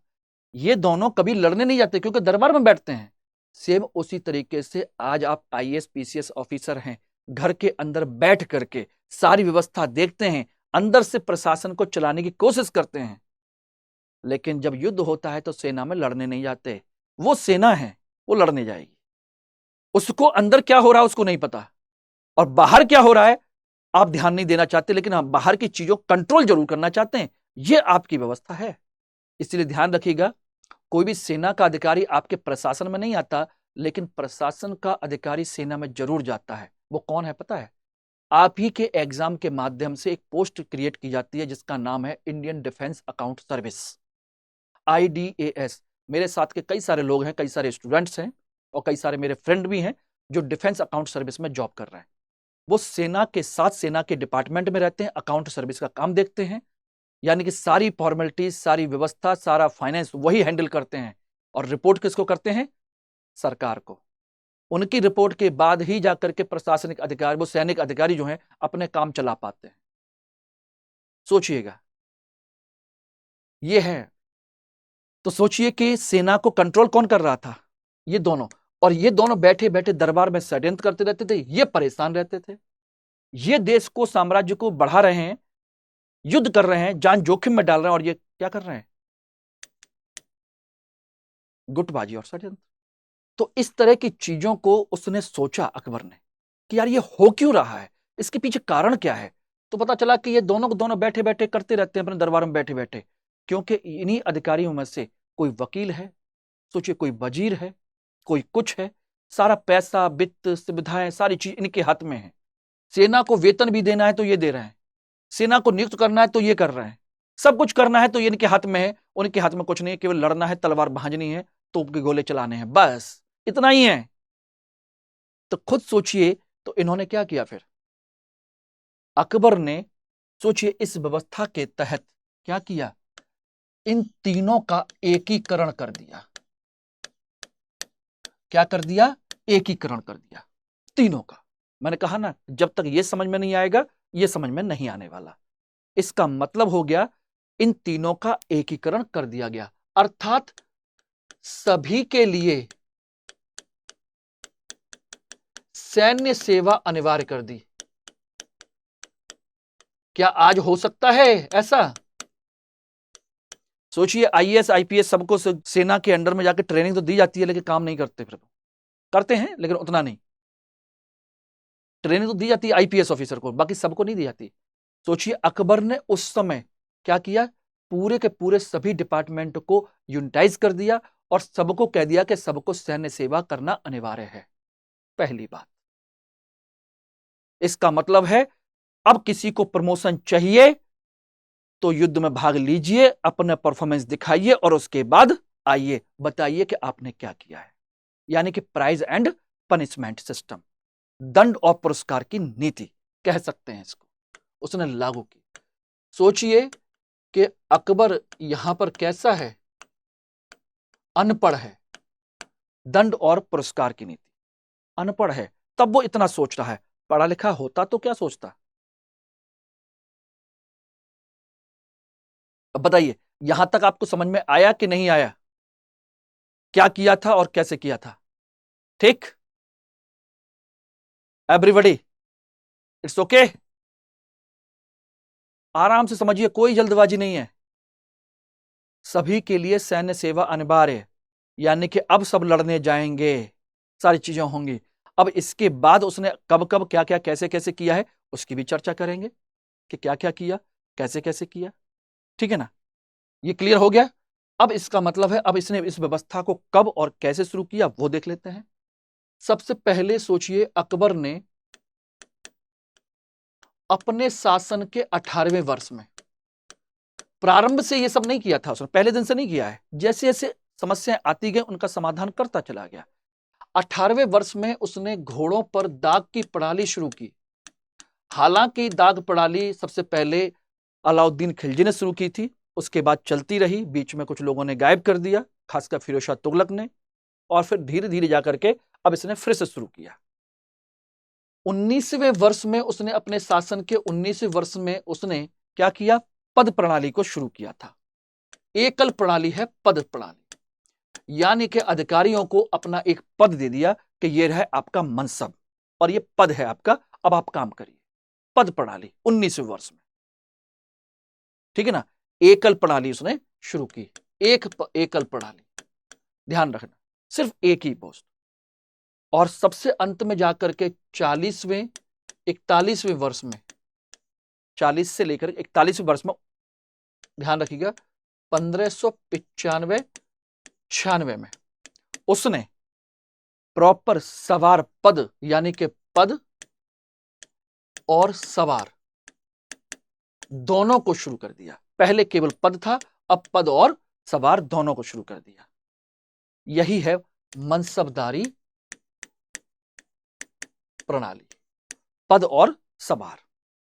ये दोनों कभी लड़ने नहीं जाते क्योंकि दरबार में बैठते हैं। सेम उसी तरीके से आज आप आईएएस पीसीएस ऑफिसर हैं, घर के अंदर बैठ करके सारी व्यवस्था देखते हैं, अंदर से प्रशासन को चलाने की कोशिश करते हैं, लेकिन जब युद्ध होता है तो सेना में लड़ने नहीं जाते। वो सेना है, वो लड़ने जाएगी। उसको अंदर क्या हो रहा है उसको नहीं पता, और बाहर क्या हो रहा है आप ध्यान नहीं देना चाहते, लेकिन हम बाहर की चीजों कंट्रोल जरूर करना चाहते हैं। ये आपकी व्यवस्था है। इसलिए ध्यान रखिएगा, कोई भी सेना का अधिकारी आपके प्रशासन में नहीं आता, लेकिन प्रशासन का अधिकारी सेना में जरूर जाता है। वो कौन है पता है? आप ही के एग्जाम के माध्यम से एक पोस्ट क्रिएट की जाती है जिसका नाम है Indian defence account service, IDAS। मेरे साथ के कई सारे लोग हैं, कई सारे स्टूडेंट्स हैं और कई सारे मेरे फ्रेंड भी हैं जो डिफेंस अकाउंट सर्विस में जॉब कर रहे हैं। वो सेना के साथ सेना के डिपार्टमेंट में रहते हैं, अकाउंट सर्विस का काम देखते हैं, यानी कि सारी फॉर्मेलिटीज, सारी व्यवस्था, सारा फाइनेंस वही हैंडल करते हैं। और रिपोर्ट किसको करते हैं? सरकार को। उनकी रिपोर्ट के बाद ही जाकर के प्रशासनिक अधिकारी, वो सैनिक अधिकारी जो हैं, अपने काम चला पाते हैं। सोचिएगा, ये है। तो सोचिए कि सेना को कंट्रोल कौन कर रहा था? ये दोनों। और ये दोनों बैठे बैठे दरबार में षड्यंत्र करते रहते थे, ये परेशान रहते थे। ये देश को, साम्राज्य को बढ़ा रहे हैं, युद्ध कर रहे हैं, जान जोखिम में डाल रहे हैं, और ये क्या कर रहे हैं? गुटबाजी और षड्यंत्र। तो इस तरह की चीजों को उसने सोचा अकबर ने कि यार ये हो क्यों रहा है, इसके पीछे कारण क्या है। तो पता चला कि ये दोनों को दोनों बैठे बैठे करते रहते हैं अपने दरबार में बैठे बैठे, क्योंकि इन्हीं अधिकारियों में से कोई वकील है, सोचिए, कोई वजीर है, कोई कुछ है। सारा पैसा, वित्त, सुविधाएं, सारी चीज इनके हाथ में है। सेना को वेतन भी देना है तो ये दे रहे हैं, सेना को नियुक्त करना है तो ये कर रहे हैं, सब कुछ करना है तो ये इनके हाथ में है। उनके हाथ में कुछ नहीं है, केवल लड़ना है, तलवार भांजनी है, तोप के गोले चलाने हैं, बस इतना ही है। तो खुद सोचिए, तो इन्होंने क्या किया फिर? अकबर ने, सोचिए, इस व्यवस्था के तहत क्या किया? इन तीनों का एकीकरण कर दिया। क्या कर दिया? एकीकरण कर दिया तीनों का। मैंने कहा ना, जब तक ये समझ में नहीं आएगा, ये समझ में नहीं आने वाला। इसका मतलब हो गया, इन तीनों का एकीकरण कर दिया गया, अर्थात सभी के लिए सैन्य सेवा अनिवार्य कर दी। क्या आज हो सकता है ऐसा? सोचिए, आईएएस आईपीएस सबको सेना के अंडर में जाकर ट्रेनिंग तो दी जाती है, लेकिन काम नहीं करते। फिर करते हैं लेकिन उतना नहीं। ट्रेनिंग तो दी जाती है आईपीएस ऑफिसर को, बाकी सबको नहीं दी जाती। सोचिए, अकबर ने उस समय क्या किया? पूरे के पूरे सभी डिपार्टमेंट को यूनिटाइज कर दिया और सबको कह दिया कि सबको सैन्य सेवा करना अनिवार्य है। पहली बात, इसका मतलब है अब किसी को प्रमोशन चाहिए तो युद्ध में भाग लीजिए, अपना परफॉर्मेंस दिखाइए और उसके बाद आइए बताइए कि आपने क्या किया है। यानी कि प्राइज एंड पनिशमेंट सिस्टम, दंड और पुरस्कार की नीति कह सकते हैं इसको, उसने लागू की। सोचिए कि अकबर यहां पर कैसा है? अनपढ़ है। दंड और पुरस्कार की नीति, अनपढ़ है, तब वो इतना सोच रहा है। पढ़ा लिखा होता तो क्या सोचता? अब बताइए, यहां तक आपको समझ में आया कि नहीं आया? क्या किया था और कैसे किया था? ठीक, एवरीबॉडी, इट्स ओके। आराम से समझिए, कोई जल्दबाजी नहीं है। सभी के लिए सैन्य सेवा अनिवार्य, यानी कि अब सब लड़ने जाएंगे, सारी चीजें होंगी। अब इसके बाद उसने कब कब क्या क्या कैसे कैसे किया है उसकी भी चर्चा करेंगे कि क्या क्या किया, कैसे कैसे किया। ठीक है ना, ये क्लियर हो गया। अब इसका मतलब है, अब इसने इस व्यवस्था को कब और कैसे शुरू किया वो देख लेते हैं। सबसे पहले सोचिए, अकबर ने अपने शासन के 18वें वर्ष में, प्रारंभ से ये सब नहीं किया था उसने, पहले दिन से नहीं किया है, जैसे जैसे समस्याएं आती गई उनका समाधान करता चला गया। 18वें वर्ष में उसने घोड़ों पर दाग की प्रणाली शुरू की। हालांकि दाग प्रणाली सबसे पहले अलाउद्दीन खिलजी ने शुरू की थी, उसके बाद चलती रही, बीच में कुछ लोगों ने गायब कर दिया, खासकर फिरोज शाह तुगलक ने, और फिर धीरे धीरे जाकर के अब इसने फिर से शुरू किया। 19वें वर्ष में उसने, अपने शासन के 19वें वर्ष में उसने क्या किया, पद प्रणाली को शुरू किया था। एकल प्रणाली है पद प्रणाली, यानी कि अधिकारियों को अपना एक पद दे दिया कि ये है आपका मनसब और ये पद है आपका, अब आप काम करिए। पद प्रणाली 19वें वर्ष में, ठीक है ना, एकल प्रणाली उसने शुरू की। एकल प्रणाली, ध्यान रखना, सिर्फ एक ही पोस्ट। और सबसे अंत में जाकर के 40वें 41वें वर्ष में, 40 से लेकर 41वें वर्ष में, ध्यान रखिएगा, 1595-96 में उसने प्रॉपर सवार पद, यानी कि पद और सवार दोनों को शुरू कर दिया। पहले केवल पद था, अब पद और सवार दोनों को शुरू कर दिया। यही है मनसबदारी प्रणाली, पद और सवार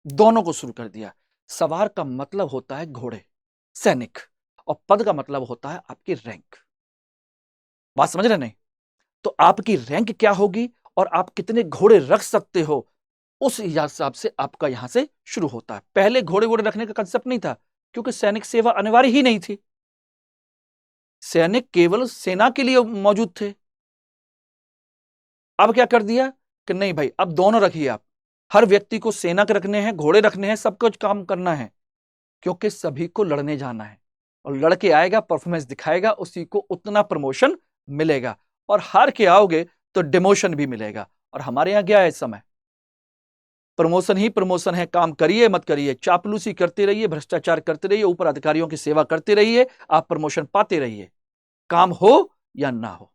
दोनों को शुरू कर दिया। सवार का मतलब होता है घोड़े, सैनिक, और पद का मतलब होता है आपकी रैंक। बात समझ रहे नहीं? तो आपकी रैंक क्या होगी और आप कितने घोड़े रख सकते हो, उस हिसाब से आपका यहां से शुरू होता है। पहले घोड़े वोड़े रखने का कंसेप्ट नहीं था, क्योंकि सैनिक सेवा अनिवार्य ही नहीं थी। सैनिक केवल सेना के लिए मौजूद थे। अब क्या कर दिया कि नहीं भाई, अब दोनों रखिए आप, हर व्यक्ति को सेना के रखने हैं, घोड़े रखने हैं, सब कुछ काम करना है, क्योंकि सभी को लड़ने जाना है, और लड़के आएगा, परफॉर्मेंस दिखाएगा, उसी को उतना प्रमोशन मिलेगा, और हार के आओगे तो डिमोशन भी मिलेगा। और हमारे यहां क्या है इस समय, प्रमोशन ही प्रमोशन है। काम करिए मत करिए, चापलूसी करते रहिए, भ्रष्टाचार करते रहिए, ऊपर अधिकारियों की सेवा करते रहिए, आप प्रमोशन पाते रहिए, काम हो या ना हो।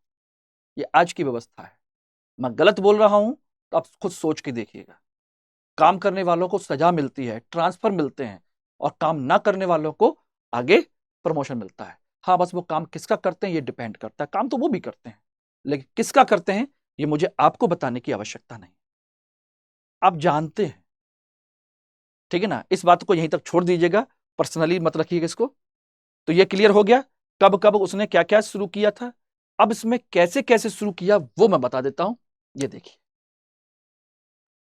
ये आज की व्यवस्था है। मैं गलत बोल रहा हूं तो आप खुद सोच के देखिएगा। काम करने वालों को सजा मिलती है, ट्रांसफर मिलते हैं, और काम ना करने वालों को आगे प्रमोशन मिलता है। हाँ, बस वो काम किसका करते हैं ये डिपेंड करता है। काम तो वो भी करते हैं, लेकिन किसका करते हैं ये मुझे आपको बताने की आवश्यकता नहीं, आप जानते हैं, ठीक है ना। इस बात को यहीं तक छोड़ दीजिएगा, पर्सनली मत रखिएगा इसको। तो ये क्लियर हो गया कब कब उसने क्या क्या शुरू किया था। अब इसमें कैसे कैसे शुरू किया वो मैं बता देता हूं। ये देखिए,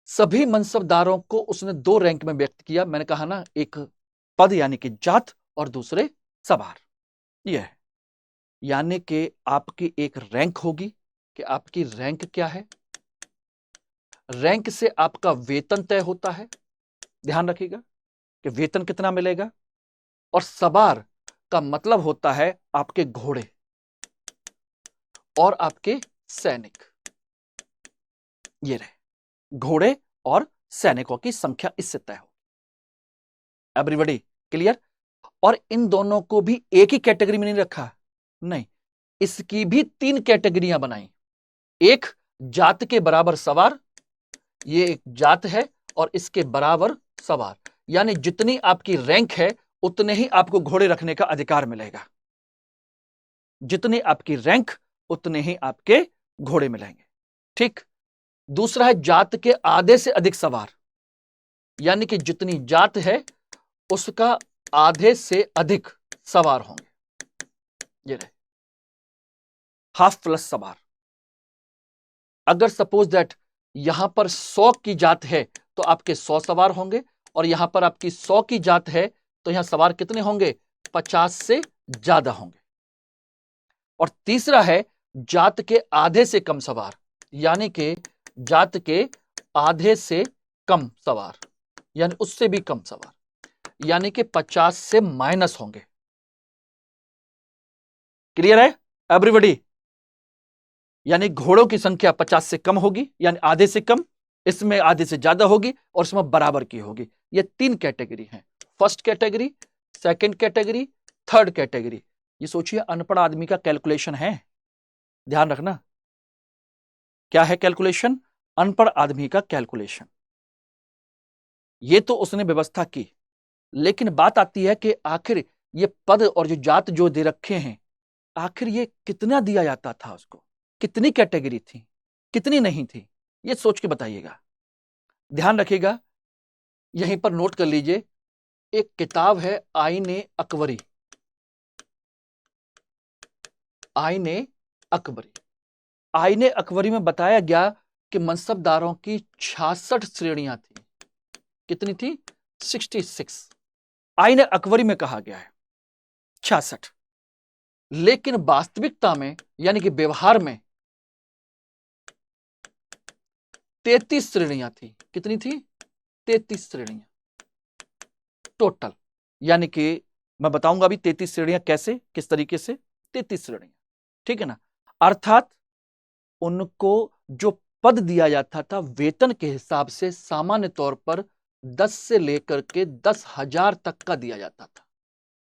सभी मनसबदारों को उसने दो रैंक में व्यक्त किया। मैंने कहा ना, एक पद यानी कि जात, और दूसरे सवार। यह है, यानी कि आपकी एक रैंक होगी कि आपकी रैंक क्या है। रैंक से आपका वेतन तय होता है, ध्यान रखिएगा कि वेतन कितना मिलेगा। और सवार का मतलब होता है आपके घोड़े और आपके सैनिक। ये रहे, घोड़े और सैनिकों की संख्या इससे तय हो। Everybody clear? और इन दोनों को भी एक ही कैटेगरी में नहीं रखा, नहीं, इसकी भी 3 कैटेगरियां बनाई। एक, जात के बराबर सवार, ये एक जात है, और इसके बराबर सवार, यानी जितनी आपकी रैंक है उतने ही आपको घोड़े रखने का अधिकार मिलेगा। जितनी आपकी रैंक उतने ही आपके घोड़े मिलेंगे, ठीक। दूसरा है जात के आधे से अधिक सवार, यानी कि जितनी जात है उसका आधे से अधिक सवार होंगे। ये रहे, हाफ प्लस सवार। अगर सपोज दैट यहां पर 100 की जात है तो आपके 100 सवार होंगे, और यहां पर आपकी 100 की जात है तो यहां सवार कितने होंगे, 50 से ज्यादा होंगे। और तीसरा है जात के आधे से कम सवार, यानी कि जात के आधे से कम सवार, यानी उससे भी कम सवार, यानी कि 50 से माइनस होंगे। क्लियर है एवरीबॉडी? यानी घोड़ों की संख्या 50 से कम होगी, यानी आधे से कम, इसमें आधे से ज्यादा होगी, और इसमें बराबर की होगी। ये 3 कैटेगरी हैं। First category second category, third category. ये सोचिए अनपढ़ आदमी का कैलकुलेशन है, ध्यान रखना। क्या है कैलकुलेशन? अनपढ़ आदमी का कैलकुलेशन। ये तो उसने व्यवस्था की, लेकिन बात आती है कि आखिर ये पद और जो जात जो दे रखे हैं, आखिर ये कितना दिया जाता था उसको, कितनी कैटेगरी थी, कितनी नहीं थी, ये सोच के बताइएगा। ध्यान रखिएगा, यहीं पर नोट कर लीजिए। एक किताब है आईने अकबरी, आईने अकबरी। आईने अकबरी में बताया गया कि मनसबदारों की 66 श्रेणियां थी। कितनी थी? 66। आईने अकबरी में कहा गया है 66, लेकिन वास्तविकता में यानी कि व्यवहार में 33 श्रेणियां थी। कितनी थी? 33 श्रेणियां टोटल। यानी कि मैं बताऊंगा अभी 33 श्रेणियां कैसे, किस तरीके से 33 श्रेणियां, ठीक है ना। अर्थात उनको जो पद दिया जाता था वेतन के हिसाब से सामान्य तौर पर 10 से लेकर के 10,000 तक का दिया जाता था।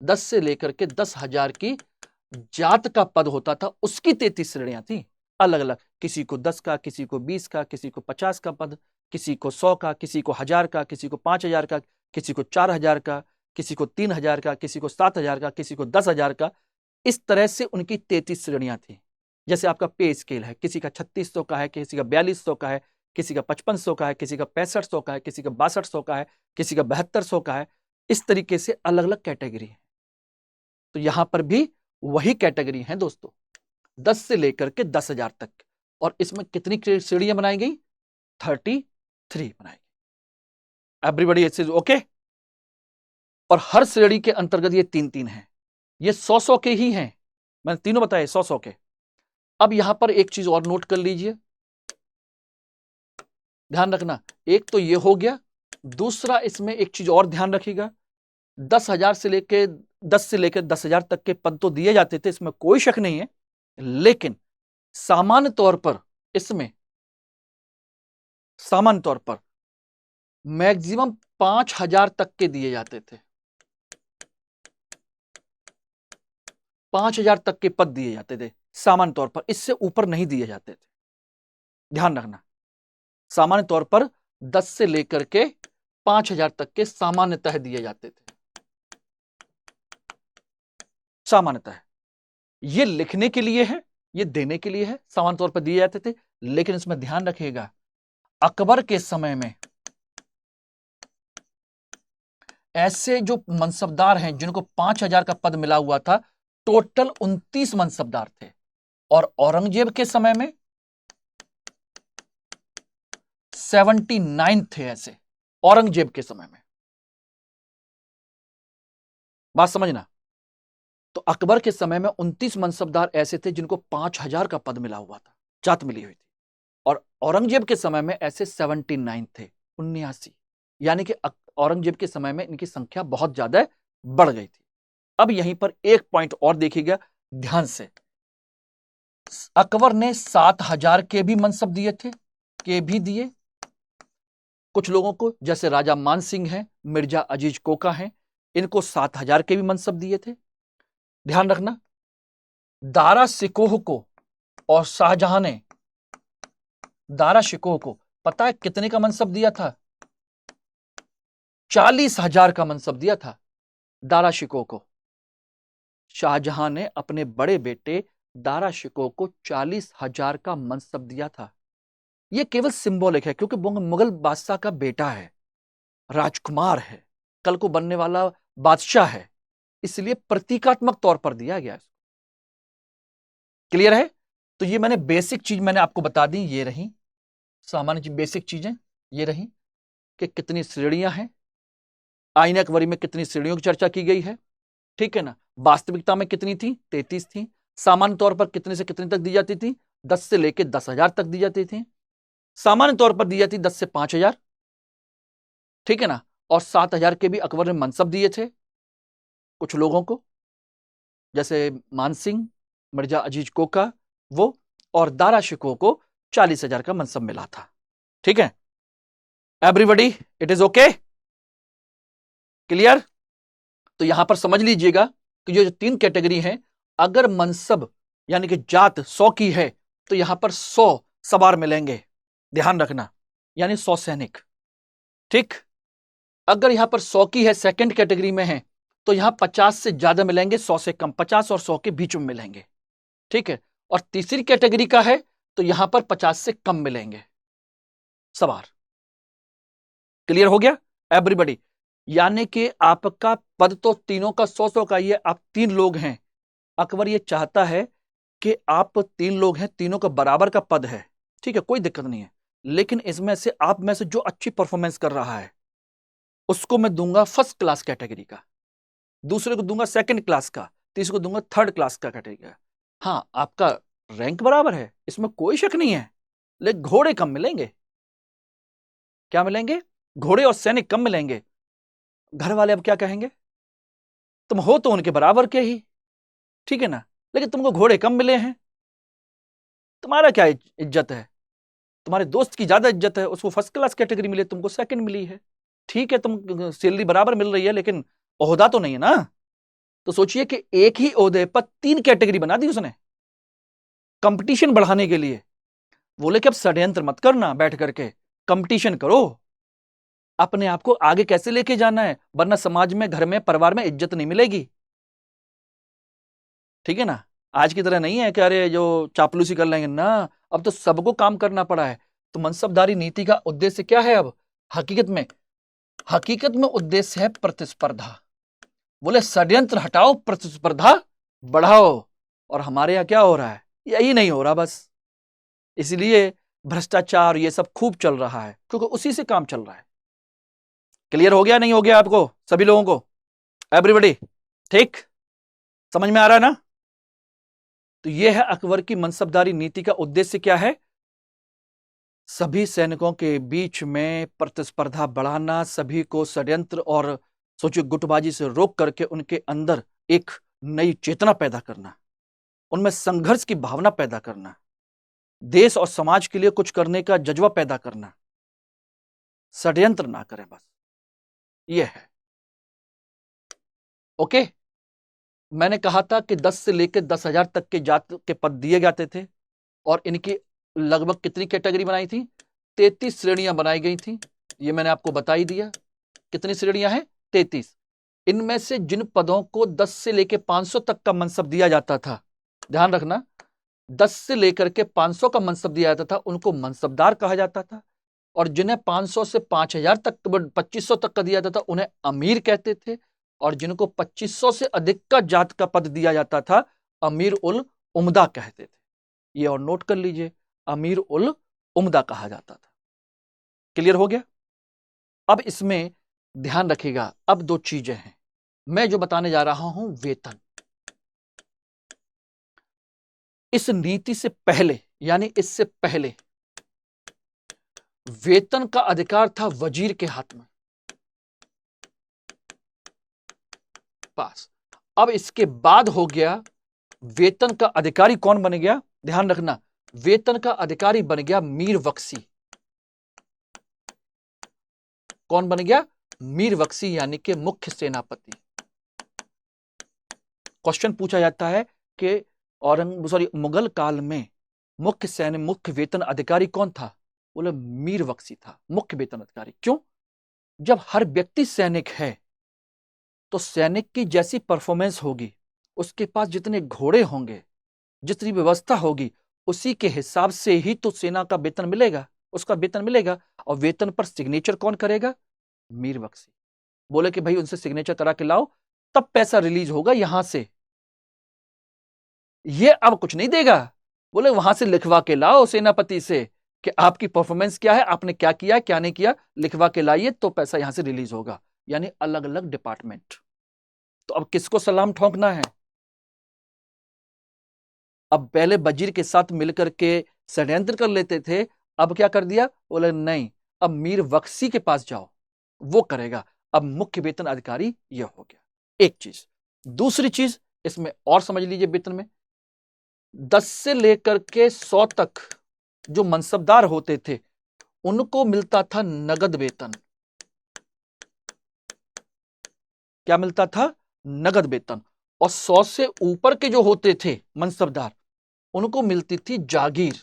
10 से लेकर के 10,000 की जात का पद होता था, उसकी 33 श्रेणियां थी अलग अलग। किसी को 10 का, किसी को 20 का, किसी को 50 का पद, किसी को 100 का, किसी को 1000 का, किसी को 5000 का, किसी को 4000 का, किसी को 3000 का, किसी को 7000 का, किसी को 10,000 का। इस तरह से उनकी 33 श्रेणियां थी। जैसे आपका पे स्केल है, किसी का 3600 का है, किसी का 4200 का है, किसी का 5500 का है, किसी का 6500 का है, किसी का 6200 का है, किसी का 7200 का है। इस तरीके से अलग अलग कैटेगरी है। तो यहां पर भी वही कैटेगरी है दोस्तों, 10 से लेकर के 10,000 तक। और इसमें कितनी श्रेणियां बनाई गई? 33 बनाई गई। Everybody is okay? और हर श्रेणी के अंतर्गत ये 3-3 है। ये 100-100 के ही हैं, मैंने तीनों बताए 100-100 के। अब यहां पर एक चीज और नोट कर लीजिए, ध्यान रखना। एक तो ये हो गया, दूसरा इसमें एक चीज और ध्यान रखिएगा। 10,000 से लेके 10 से लेकर 10,000 तक के पद तो दिए जाते थे, इसमें कोई शक नहीं है, लेकिन सामान्य तौर पर इसमें सामान्य तौर पर मैक्सिमम 5,000 तक के दिए जाते थे। 5,000 तक के पद दिए जाते थे सामान्य तौर पर, इससे ऊपर नहीं दिए जाते थे। ध्यान रखना, सामान्य तौर पर 10 से लेकर के 5,000 तक के सामान्यतः दिए जाते थे। सामान्यतः ये लिखने के लिए है, ये देने के लिए है, सामान्य तौर पर दिए जाते थे। लेकिन इसमें ध्यान रखिएगा, अकबर के समय में ऐसे जो मनसबदार हैं जिनको 5,000 का पद मिला हुआ था, टोटल 29 मनसबदार थे। और औरंगजेब के समय में 79 थे ऐसे, औरंगजेब के समय में। बात समझना, तो अकबर के समय में 29 मनसबदार ऐसे थे जिनको 5,000 का पद मिला हुआ था, जात मिली हुई थी। और औरंगजेब के समय में ऐसे 79 थे, 79। यानी कि औरंगजेब के समय में इनकी संख्या बहुत ज्यादा बढ़ गई थी। अब यहीं पर एक पॉइंट और देखिएगा ध्यान से, अकबर ने 7,000 के भी मनसब दिए थे, के भी दिए कुछ लोगों को, जैसे राजा मान सिंह हैं, मिर्जा अजीज कोका हैं, इनको 7,000 के भी मनसब दिए थे। ध्यान रखना, दारा शिकोह को और शाहजहां ने दारा शिकोह को पता है कितने का मनसब दिया था? 40,000 का मनसब दिया था दारा शिकोह को। शाहजहां ने अपने बड़े बेटे दारा शिकोह को 40,000 का मनसब दिया था। यह केवल सिंबॉलिक है, क्योंकि मुगल बादशाह का बेटा है, राजकुमार है, कल को बनने वाला बादशाह है, इसलिए प्रतीकात्मक तौर पर दिया गया। क्लियर है? तो ये मैंने बेसिक चीज मैंने आपको बता दी, ये रही सामान्य बेसिक चीजें, ये रही कि कितनी श्रेणियां हैं, आईने अकबरी में कितनी श्रेणियों की चर्चा की गई है, ठीक है ना। वास्तविकता में कितनी थी? 33 थी। सामान्य तौर पर कितने से कितने तक दी जाती थी? 10 से लेकर 10,000 तक दी जाती थी। सामान्य तौर पर दी जाती 10 से 5,000, ठीक है ना। और 7,000 के भी अकबर ने मनसब दिए थे कुछ लोगों को, जैसे मानसिंह, मिर्जा अजीज कोका वो, और दारा शिकोह को 40,000 का मनसब मिला था। ठीक है everybody, it is okay? Clear? तो यहां पर समझ लीजिएगा कि जो 3 कैटेगरी हैं, अगर मनसब यानी कि जात 100 की है तो यहां पर 100 सवार मिलेंगे, ध्यान रखना, यानी 100 सैनिक। ठीक, अगर यहां पर 100 की है, सेकंड कैटेगरी में है, तो यहां 50 से ज्यादा मिलेंगे, 100 से कम, 50 और 100 के बीच में मिलेंगे। ठीक है, और तीसरी कैटेगरी का है तो यहां पर 50 से कम मिलेंगे सवार। क्लियर हो गया एवरीबॉडी? यानी कि आपका पद तो तीनों का 100-100 का ही है। आप 3 लोग हैं, अकबर ये चाहता है कि आप 3 लोग हैं, तीनों का बराबर का पद है। ठीक है, कोई दिक्कत नहीं है, लेकिन इसमें से आप में से जो अच्छी परफॉर्मेंस कर रहा है उसको मैं दूंगा फर्स्ट क्लास कैटेगरी का, दूसरे को दूंगा सेकंड क्लास का, तीसरे को दूंगा थर्ड क्लास का कैटेगरी का। हाँ, आपका रैंक बराबर है, इसमें कोई शक नहीं है, लेकिन घोड़े कम मिलेंगे। क्या मिलेंगे? घोड़े और सैनिक कम मिलेंगे। घर वाले अब क्या कहेंगे, तुम हो तो उनके बराबर के ही, ठीक है ना, लेकिन तुमको घोड़े कम मिले हैं, तुम्हारा क्या इज्जत है? तुम्हारे दोस्त की ज्यादा इज्जत है, उसको फर्स्ट क्लास कैटेगरी मिली, तुमको सेकंड मिली है। ठीक है, तुम सैलरी बराबर मिल रही है, लेकिन ओहदा तो नहीं है ना। तो सोचिए कि एक ही ओहदे पर 3 कैटेगरी बना दी उसने कंपटीशन बढ़ाने के लिए। बोले कि अब षड्यंत्र मत करना, बैठ करके कंपटीशन करो, अपने आप को आगे कैसे लेके जाना है, वरना समाज में, घर में, परिवार में इज्जत नहीं मिलेगी। ठीक है ना, आज की तरह नहीं है कि अरे जो चापलूसी कर लेंगे ना, अब तो सबको काम करना पड़ा है। तो मनसबदारी नीति का उद्देश्य क्या है अब हकीकत में उद्देश्य है प्रतिस्पर्धा। बोले षड्यंत्र हटाओ, प्रतिस्पर्धा बढ़ाओ। और हमारे यहां क्या हो रहा है? यही नहीं हो रहा बस, इसलिए भ्रष्टाचार ये सब खूब चल रहा है, क्योंकि उसी से काम चल रहा है। क्लियर हो गया नहीं हो गया आपको सभी लोगों को, एवरीबॉडी? ठीक, समझ में आ रहा है ना? तो यह है अकबर की मनसबदारी नीति का उद्देश्य क्या है? सभी सैनिकों के बीच में प्रतिस्पर्धा बढ़ाना, सभी को षड्यंत्र और सोचिए गुटबाजी से रोक करके उनके अंदर एक नई चेतना पैदा करना, उनमें संघर्ष की भावना पैदा करना, देश और समाज के लिए कुछ करने का जज्बा पैदा करना, षड्यंत्र ना करें, बस यह है। ओके, मैंने कहा था कि 10 से लेकर 10,000 तक के जात के पद दिए जाते थे, और इनकी लगभग कितनी कैटेगरी बनाई थी? 33 श्रेणियां बनाई गई थी। ये मैंने आपको बता ही दिया, कितनी श्रेणियां हैं? 33। इनमें से जिन पदों को 10 से लेकर 500 तक का मनसब दिया जाता था, ध्यान रखना, 10 से लेकर के 500 का मनसब दिया जाता था, उनको मनसबदार कहा जाता था। और जिन्हें 500 से 5,000 तक, 2500 तक का दिया जाता था, उन्हें अमीर कहते थे। और जिनको 2500 से अधिक का जात का पद दिया जाता था, अमीर उल उम्दा कहते थे। ये और नोट कर लीजिए, अमीर उल उम्दा कहा जाता था। क्लियर हो गया? अब इसमें ध्यान रखिएगा, अब 2 चीजें हैं मैं जो बताने जा रहा हूं। वेतन, इस नीति से पहले, यानी इससे पहले, वेतन का अधिकार था वजीर के हाथ में, पास। अब इसके बाद हो गया, वेतन का अधिकारी कौन बन गया? ध्यान रखना, वेतन का अधिकारी बन गया मीर बख्शी। कौन बन गया? मीर बख्शी, यानी कि मुख्य सेनापति। क्वेश्चन पूछा जाता है कि मुगल काल में मुख्य वेतन अधिकारी कौन था? बोले मीर बख्शी था मुख्य वेतन अधिकारी। क्यों? जब हर व्यक्ति सैनिक है तो सैनिक की जैसी परफॉर्मेंस होगी, उसके पास जितने घोड़े होंगे, जितनी व्यवस्था होगी, उसी के हिसाब से ही तो सेना का वेतन मिलेगा, उसका वेतन मिलेगा। और वेतन पर सिग्नेचर कौन करेगा? मीर बख्शी। बोले कि भाई उनसे सिग्नेचर करा के लाओ, तब पैसा रिलीज होगा यहां से। ये अब कुछ नहीं देगा, बोले वहां से लिखवा के लाओ सेनापति से कि आपकी परफॉर्मेंस क्या है, आपने क्या किया क्या नहीं किया, लिखवा के लाइए तो पैसा यहां से रिलीज होगा। यानी अलग अलग डिपार्टमेंट। तो अब किसको सलाम ठोंकना है? अब पहले वजीर के साथ मिलकर के षड्यंत्र कर लेते थे, अब क्या कर दिया? बोले नहीं, अब मीर बख्शी के पास जाओ, वो करेगा। अब मुख्य वेतन अधिकारी यह हो गया, एक चीज। दूसरी चीज इसमें और समझ लीजिए, वेतन में 10 से लेकर के 100 तक जो मनसबदार होते थे, उनको मिलता था नगद वेतन। क्या मिलता था? नगद वेतन, और 100 से ऊपर के जो होते थे मनसबदार, उनको मिलती थी जागीर।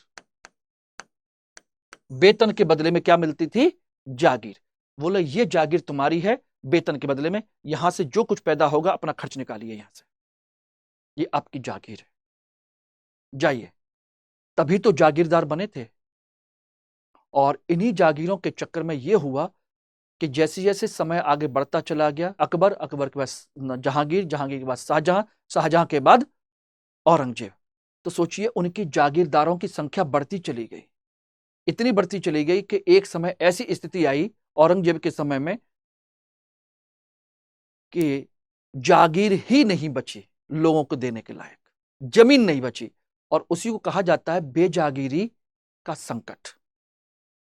वेतन के बदले में क्या मिलती थी? जागीर। बोले ये जागीर तुम्हारी है, वेतन के बदले में यहां से जो कुछ पैदा होगा अपना खर्च निकालिए यहां से, ये आपकी जागीर है, जाइए। तभी तो जागीरदार बने थे। और इन्हीं जागीरों के चक्कर में यह हुआ कि जैसे जैसे समय आगे बढ़ता चला गया, अकबर, अकबर के बाद जहांगीर, जहांगीर के बाद शाहजहां, शाहजहां के बाद औरंगजेब। तो सोचिए उनकी जागीरदारों की संख्या बढ़ती चली गई, इतनी बढ़ती चली गई कि एक समय ऐसी स्थिति आई औरंगजेब के समय में कि जागीर ही नहीं बची लोगों को देने के लायक, जमीन नहीं बची। और उसी को कहा जाता है बेजागीरी का संकट।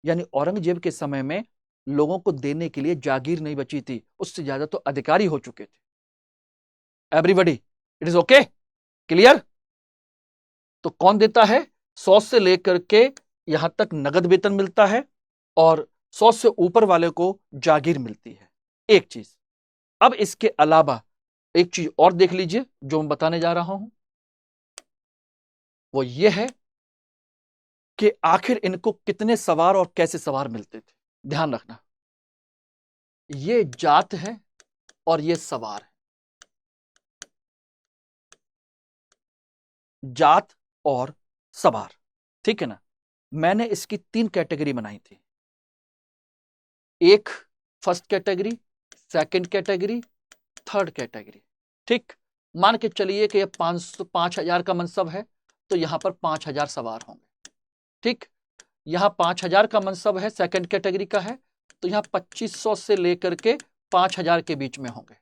यानी औरंगजेब के समय में लोगों को देने के लिए जागीर नहीं बची थी, उससे ज्यादा तो अधिकारी हो चुके थे। Everybody, it is okay, clear? तो कौन देता है? 100 से लेकर के यहां तक नगद वेतन मिलता है, और 100 से ऊपर वाले को जागीर मिलती है। एक चीज। अब इसके अलावा एक चीज और देख लीजिए जो मैं बताने जा रहा हूं, वो ये है कि आखिर इनको कितने सवार और कैसे सवार मिलते थे। ध्यान रखना, ये जात है और ये सवार है। जात और सवार, ठीक है ना? मैंने इसकी 3 कैटेगरी बनाई थी। एक first category, second category, third category. ठीक, मान के चलिए कि ये 5,000 का मनसब है, तो यहां पर 5,000 सवार होंगे। ठीक, यहां 5,000 का मनसब है, सेकंड कैटेगरी का है, तो यहां 2,500 से लेकर के 5,000 के बीच में होंगे।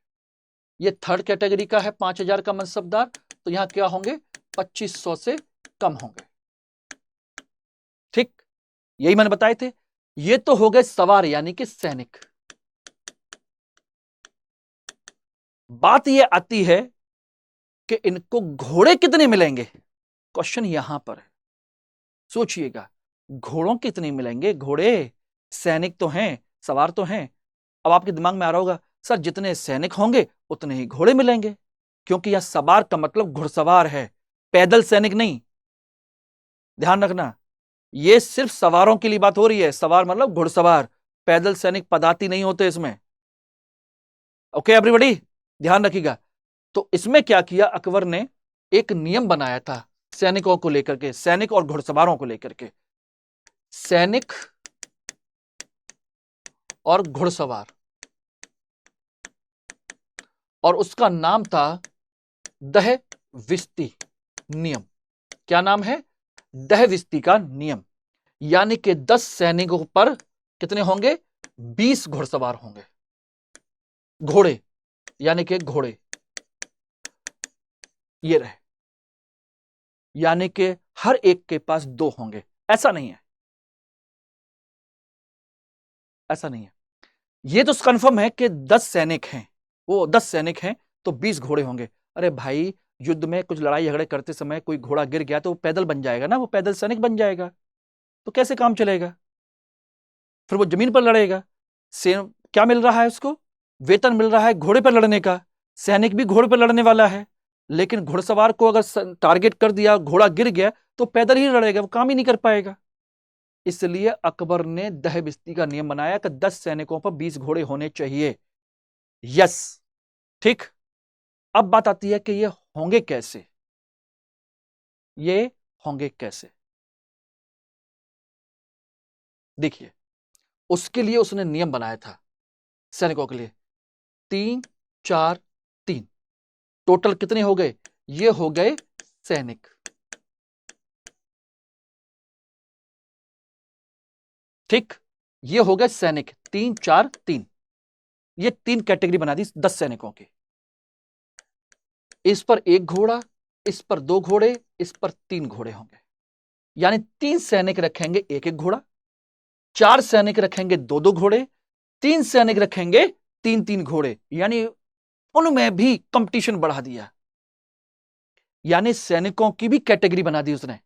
ये थर्ड कैटेगरी का है, 5,000 का मनसबदार, तो यहां क्या होंगे? 2,500 से कम होंगे। ठीक, यही मैंने बताए थे। ये तो हो गए सवार यानी कि सैनिक। बात ये आती है कि इनको घोड़े कितने मिलेंगे। क्वेश्चन यहां पर है, सोचिएगा, घोड़ों कितने मिलेंगे? घोड़े, सैनिक तो हैं, सवार तो हैं। अब आपके दिमाग में आ रहा होगा, सर जितने सैनिक होंगे उतने ही घोड़े मिलेंगे, क्योंकि यह सवार का मतलब घुड़सवार है, पैदल सैनिक नहीं। ध्यान रखना, यह सिर्फ सवारों के लिए बात हो रही है। सवार मतलब घुड़सवार, पैदल सैनिक पदाती नहीं होते इसमें। ओके एवरीबॉडी, ध्यान रखिएगा। तो इसमें क्या किया अकबर ने? एक नियम बनाया था सैनिकों को लेकर के, सैनिक और घुड़सवारों को लेकर के। सैनिक और घुड़सवार, और उसका नाम था दहविस्ती नियम। क्या नाम है? दहविस्ती का नियम। यानी कि 10 सैनिकों पर कितने होंगे? 20 घुड़सवार होंगे। घोड़े यानी कि घोड़े ये रहे, यानी कि हर एक के पास 2 होंगे। ऐसा नहीं है, ऐसा नहीं है। ये तो कंफर्म है कि 10 सैनिक हैं, वो 10 सैनिक हैं तो 20 घोड़े होंगे। अरे भाई, युद्ध में कुछ लड़ाई झगड़े करते समय कोई घोड़ा गिर गया तो वो पैदल बन जाएगा ना, वो पैदल सैनिक बन जाएगा। तो कैसे काम चलेगा? फिर वो जमीन पर लड़ेगा। सेम क्या मिल रहा है उसको? वेतन मिल रहा है घोड़े पर लड़ने का। सैनिक भी घोड़े पर लड़ने वाला है, लेकिन घुड़सवार को अगर टारगेट कर दिया, घोड़ा गिर गया, तो पैदल ही लड़ेगा, वो काम ही नहीं कर पाएगा। इसलिए अकबर ने दहबिस्ती का नियम बनाया कि 10 सैनिकों पर 20 घोड़े होने चाहिए। यस, ठीक। अब बात आती है कि ये होंगे कैसे? ये होंगे कैसे? देखिए, उसके लिए उसने नियम बनाया था सैनिकों के लिए। 3 4 3, टोटल कितने हो गए? ये हो गए सैनिक। ठीक, ये हो गए सैनिक। 3 4 3, ये 3 कैटेगरी बना दी 10 सैनिकों की। इस पर 1 घोड़ा, इस पर 2 घोड़े, इस पर 3 घोड़े होंगे। यानी 3 सैनिक रखेंगे 1 घोड़ा, 4 सैनिक रखेंगे 2 घोड़े, 3 सैनिक रखेंगे 3 घोड़े। यानी उनमें भी कंपटीशन बढ़ा दिया, यानी सैनिकों की भी कैटेगरी बना दी उसने।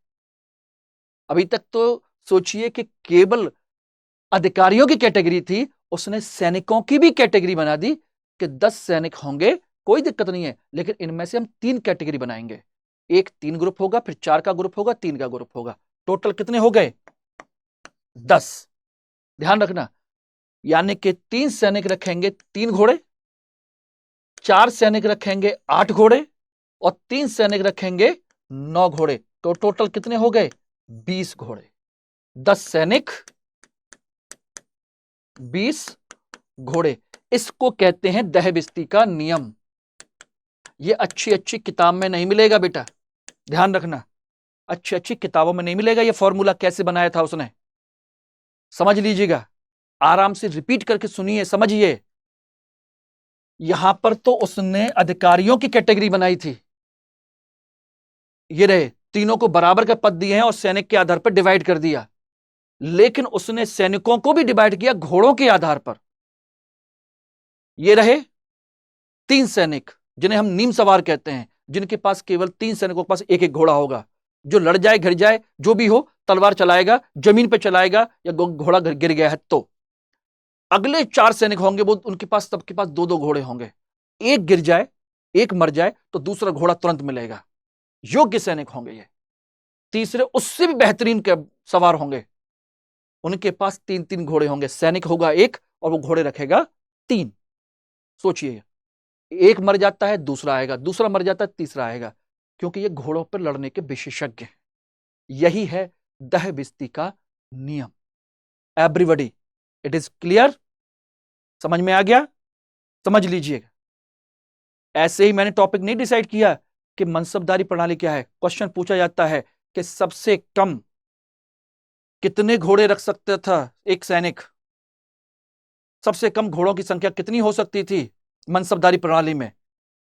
अभी तक तो सोचिए कि केवल अधिकारियों की कैटेगरी थी, उसने सैनिकों की भी कैटेगरी बना दी कि 10 सैनिक होंगे कोई दिक्कत नहीं है, लेकिन इनमें से हम 3 कैटेगरी बनाएंगे। एक 3 ग्रुप होगा, फिर 4 का ग्रुप होगा, 3 का ग्रुप होगा। टोटल कितने हो गए? 10। ध्यान रखना, यानी कि 3 सैनिक रखेंगे 3 घोड़े, 4 सैनिक रखेंगे 8 घोड़े, और 3 सैनिक रखेंगे 9 घोड़े। तो टोटल कितने हो गए? 20 घोड़े। 10 सैनिक, 20 घोड़े। इसको कहते हैं दहबिस्ती का नियम। ये अच्छी अच्छी किताब में नहीं मिलेगा बेटा, ध्यान रखना, अच्छी अच्छी किताबों में नहीं मिलेगा। ये फॉर्मूला कैसे बनाया था उसने, समझ लीजिएगा, आराम से रिपीट करके सुनिए, समझिए। यहां पर तो उसने अधिकारियों की कैटेगरी बनाई थी, ये रहे, तीनों को बराबर के पद दिए हैं और सैनिक के आधार पर डिवाइड कर दिया। लेकिन उसने सैनिकों को भी डिवाइड किया घोड़ों के आधार पर। ये रहे 3 सैनिक, जिन्हें हम नीम सवार कहते हैं, जिनके पास केवल 3 सैनिकों के पास एक एक घोड़ा होगा। जो लड़ जाए, घिर जाए, जो भी हो, तलवार चलाएगा, जमीन पे चलाएगा, या घोड़ा गिर गया है तो। अगले 4 सैनिक होंगे, वो उनके पास, सबके पास 2-2 घोड़े होंगे। एक गिर जाए, एक मर जाए, तो दूसरा घोड़ा तुरंत मिलेगा। योग्य सैनिक होंगे ये। तीसरे उससे भी बेहतरीन के सवार होंगे, उनके पास 3-3 घोड़े होंगे। सैनिक होगा एक और वो घोड़े रखेगा 3। सोचिए, एक मर जाता है, दूसरा आएगा, दूसरा मर जाता है, तीसरा आएगा, क्योंकि ये घोड़ों पर लड़ने के विशेषज्ञ हैं। यही है दहबिस्ती का नियम। Everybody, it is clear? समझ में आ गया? समझ लीजिएगा। ऐसे ही मैंने टॉपिक नहीं डिसाइड किया कि मनसबदारी प्रणाली क्या है। क्वेश्चन पूछा जाता है कि सबसे कम कितने घोड़े रख सकता था एक सैनिक, सबसे कम घोड़ों की संख्या कितनी हो सकती थी मनसबदारी प्रणाली में?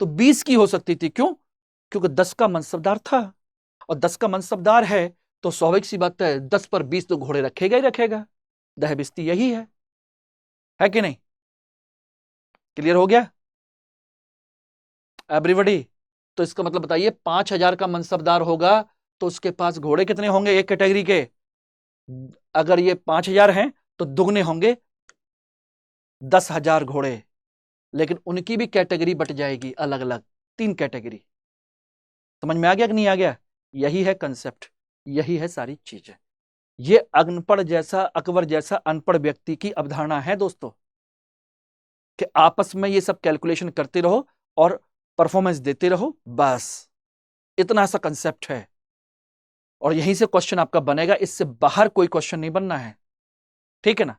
तो 20 की हो सकती थी। क्यों? क्योंकि 10 का मनसबदार था, और 10 का मनसबदार है तो स्वाभाविक सी बात है 10 पर 20 तो घोड़े रखेगा ही रखेगा। दहबिस्ती यही है कि नहीं? क्लियर हो गया एवरीबॉडी? तो इसका मतलब बताइए, 5000 का मनसबदार होगा तो उसके पास घोड़े कितने होंगे एक कैटेगरी के? अगर ये 5000 हैं तो दुगने होंगे 10,000 घोड़े। लेकिन उनकी भी कैटेगरी बट जाएगी अलग अलग, 3 कैटेगरी। समझ में आ गया कि नहीं आ गया? यही है कंसेप्ट, यही है सारी चीजें। ये अनपढ़ जैसा, अकबर जैसा अनपढ़ व्यक्ति की अवधारणा है दोस्तों, कि आपस में ये सब कैलकुलेशन करते रहो और परफॉर्मेंस देते रहो, बस इतना सा कंसेप्ट है। और यहीं से क्वेश्चन आपका बनेगा, इससे बाहर कोई क्वेश्चन नहीं बनना है, ठीक है ना?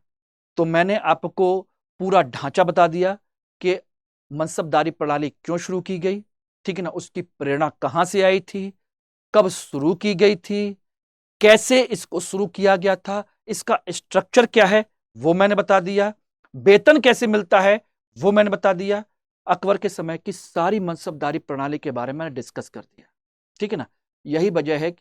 तो मैंने आपको पूरा ढांचा बता दिया कि मनसबदारी प्रणाली क्यों शुरू की गई, ठीक है ना, उसकी प्रेरणा कहां से आई थी, कब शुरू की गई थी, कैसे इसको शुरू किया गया था, इसका स्ट्रक्चर क्या है वो मैंने बता दिया, वेतन कैसे मिलता है वो मैंने बता दिया, अकबर के समय की सारी मनसबदारी प्रणाली के बारे में मैंने डिस्कस कर दिया, ठीक है ना। यही वजह है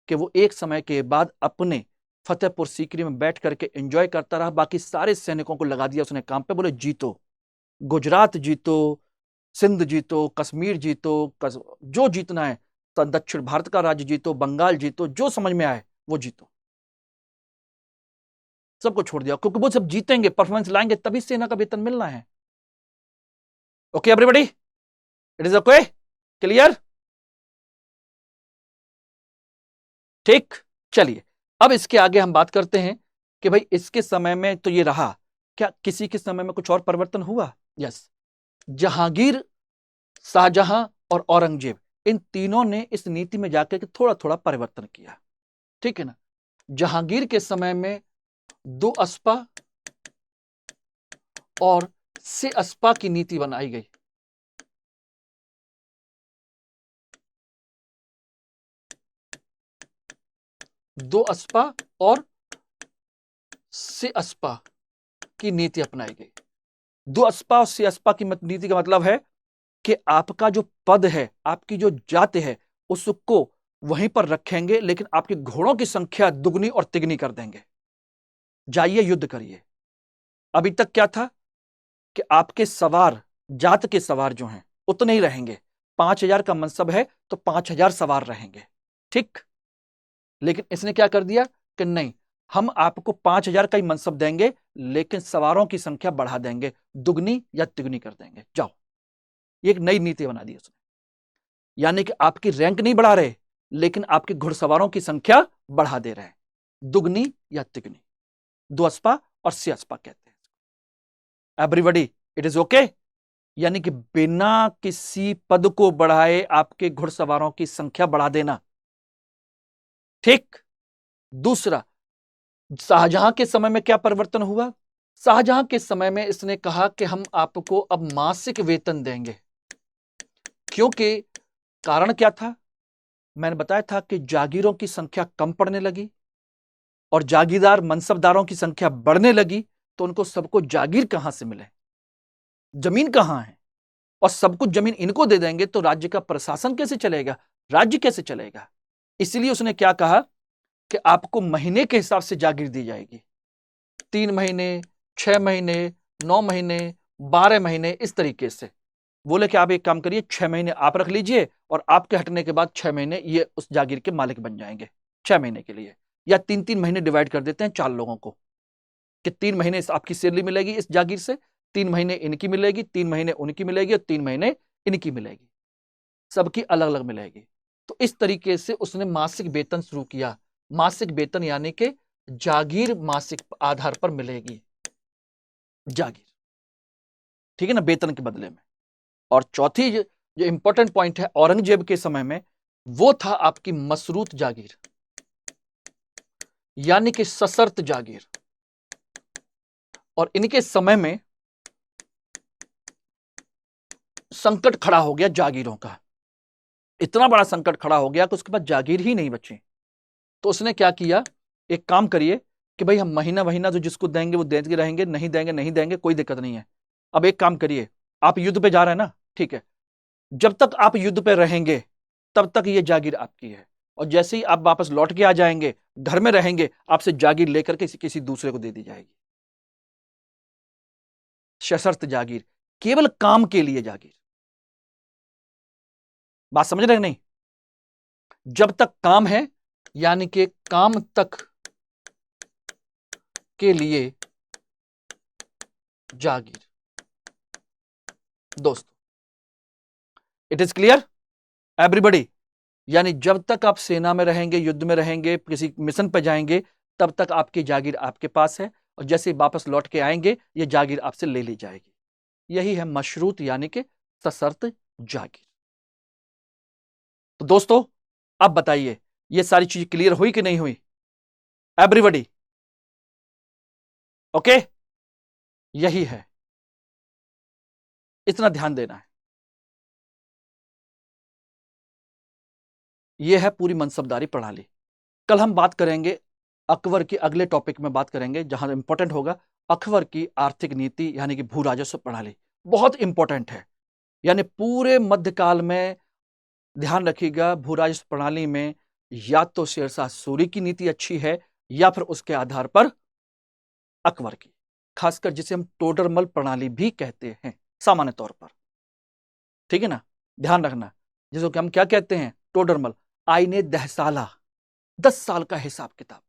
कि वो एक समय के बाद अपने फतेहपुर सीकरी में बैठ करके एंजॉय करता रहा, बाकी सारे सैनिकों को लगा दिया उसने काम पे, बोले जीतो, गुजरात जीतो, सिंध जीतो, कश्मीर जीतो, जो जीतना है, तो दक्षिण भारत का राज्य जीतो, बंगाल जीतो, जो समझ में आए वो जीतो, सबको छोड़ दिया, क्योंकि वो सब जीतेंगे, परफॉर्मेंस लाएंगे, तभी सेना का वेतन मिलना है। Okay everybody, it is okay, clear? ठीक, चलिए अब इसके आगे हम बात करते हैं कि भाई इसके समय में तो ये रहा, क्या किसी के समय में कुछ और परिवर्तन हुआ? यस, जहांगीर, शाहजहां और औरंगजेब, इन तीनों ने इस नीति में जाकर के थोड़ा थोड़ा परिवर्तन किया, ठीक है ना। जहांगीर के समय में 2 अस्पा और से अस्पा की नीति बनाई गई। दो अस्पा और से अस्पा की नीति अपनाई गई। 2 अस्पा और से अस्पा की नीति का मतलब है कि आपका जो पद है, आपकी जो जाति है, उसको वहीं पर रखेंगे, लेकिन आपके घोड़ों की संख्या दुगनी और तिगनी कर देंगे, जाइए युद्ध करिए। अभी तक क्या था कि आपके सवार, जात के सवार जो हैं उतने ही रहेंगे, 5000 का मनसब है तो 5000 सवार रहेंगे, ठीक। लेकिन इसने क्या कर दिया कि नहीं, हम आपको 5000 का ही मनसब देंगे, लेकिन सवारों की संख्या बढ़ा देंगे, दुगनी या तिगुनी कर देंगे, जाओ। ये एक नई नीति बना दी उसने, यानी कि आपकी रैंक नहीं बढ़ा रहे, लेकिन आपके घुड़सवारों की संख्या बढ़ा दे रहे हैं, दुगनी या तिगनी, द्वस्पा और सियस्पा कहते हैं। एवरीबॉडी इट इज ओके, यानी कि बिना किसी पद को बढ़ाए आपके घुड़सवारों की संख्या बढ़ा देना। ठीक। दूसरा, शाहजहां के समय में क्या परिवर्तन हुआ? शाहजहां के समय में इसने कहा कि हम आपको अब मासिक वेतन देंगे। क्योंकि कारण क्या था? मैंने बताया था कि जागीरों की संख्या कम पड़ने लगी और जागीरदार मनसबदारों की संख्या बढ़ने लगी, तो उनको सबको जागीर कहां से मिले, जमीन कहां है, और सब कुछ जमीन इनको दे देंगे तो राज्य का प्रशासन कैसे चलेगा, राज्य कैसे चलेगा? इसलिए उसने क्या कहा कि आपको महीने के हिसाब से जागीर दी जाएगी, 3 महीने, 6 महीने, 9 महीने, 12 महीने, इस तरीके से। बोले कि आप एक काम करिए, 6 महीने आप रख लीजिए और आपके हटने के बाद 6 महीने ये उस जागीर के मालिक बन जाएंगे 6 महीने के लिए, या 3-3 महीने डिवाइड कर देते हैं 4 लोगों को कि 3 महीने आपकी सैलरी मिलेगी इस जागीर से, 3 महीने इनकी मिलेगी, 3 महीने उनकी मिलेगी और 3 महीने इनकी मिलेगी, सबकी अलग अलग मिलेगी। तो इस तरीके से उसने मासिक वेतन शुरू किया। मासिक वेतन यानी कि जागीर मासिक आधार पर मिलेगी, जागीर, ठीक है ना, वेतन के बदले में। और चौथी जो इंपॉर्टेंट पॉइंट है औरंगजेब के समय में, वो था आपकी मशरूत जागीर, यानी कि सशर्त जागीर। और इनके समय में संकट खड़ा हो गया जागीरों का, इतना बड़ा संकट खड़ा हो गया कि उसके बाद जागीर ही नहीं बची। तो उसने क्या किया, एक काम करिए कि भाई हम महीना महीना जो जिसको देंगे वो देते रहेंगे, नहीं देंगे नहीं देंगे, कोई दिक्कत नहीं है। अब एक काम करिए, आप युद्ध पे जा रहे हैं ना, ठीक है, जब तक आप युद्ध पे रहेंगे तब तक ये जागीर आपकी है, और जैसे ही आप वापस लौट के आ जाएंगे, घर में रहेंगे, आपसे जागीर लेकर के किसी दूसरे को दे दी जाएगी। सशर्त जागीर, केवल काम के लिए जागीर। बात समझ रहे हैं नहीं? जब तक काम है, यानी कि काम तक के लिए जागीर। दोस्तों, इट इज क्लियर एवरीबॉडी? यानी जब तक आप सेना में रहेंगे, युद्ध में रहेंगे, किसी मिशन पर जाएंगे, तब तक आपकी जागीर आपके पास है, और जैसे ही वापस लौट के आएंगे ये जागीर आपसे ले ली जाएगी। यही है मशरूत यानी कि सशर्त जागीर। तो दोस्तों, अब बताइए ये सारी चीज क्लियर हुई कि नहीं हुई एवरीबॉडी? ओके, यही है, इतना ध्यान देना है। यह है पूरी मनसबदारी प्रणाली। कल हम बात करेंगे अकबर की, अगले टॉपिक में बात करेंगे जहां इंपॉर्टेंट होगा अकबर की आर्थिक नीति यानी कि भू राजस्व प्रणाली। बहुत इंपॉर्टेंट है, यानी पूरे मध्यकाल में ध्यान रखिएगा, भू राजस्व प्रणाली में या तो शेरशाह सूरी की नीति अच्छी है या फिर उसके आधार पर अकबर की, खासकर जिसे हम टोडरमल प्रणाली भी कहते हैं सामान्य तौर पर, ठीक है ना, ध्यान रखना। जिसको कि हम क्या कहते हैं, टोडरमल, आईने दहसाला, 10 साल का हिसाब किताब।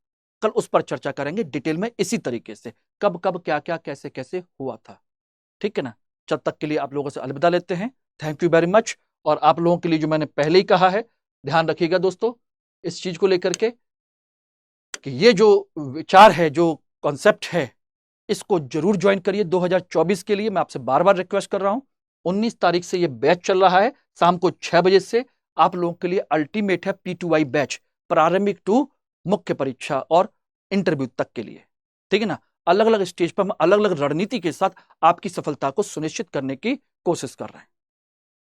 कल उस पर चर्चा करेंगे डिटेल में, इसी तरीके से कब कब क्या क्या कैसे कैसे हुआ था, ठीक है ना। जब तक के लिए आप लोगों से अलविदा लेते हैं, थैंक यू वेरी मच। और आप लोगों के लिए जो मैंने पहले ही कहा है, ध्यान रखिएगा दोस्तों इस चीज को लेकर के कि ये जो विचार है, जो कॉन्सेप्ट है, इसको जरूर ज्वाइन करिए 2024 के लिए। मैं आपसे बार बार रिक्वेस्ट कर रहा हूं, 19 तारीख से ये बैच चल रहा है, शाम को 6 बजे से आप लोगों के लिए अल्टीमेट है P2I बैच, प्रारंभिक टू मुख्य परीक्षा और इंटरव्यू तक के लिए, ठीक है ना। अलग अलग स्टेज पर हम अलग अलग रणनीति के साथ आपकी सफलता को सुनिश्चित करने की कोशिश कर रहे हैं,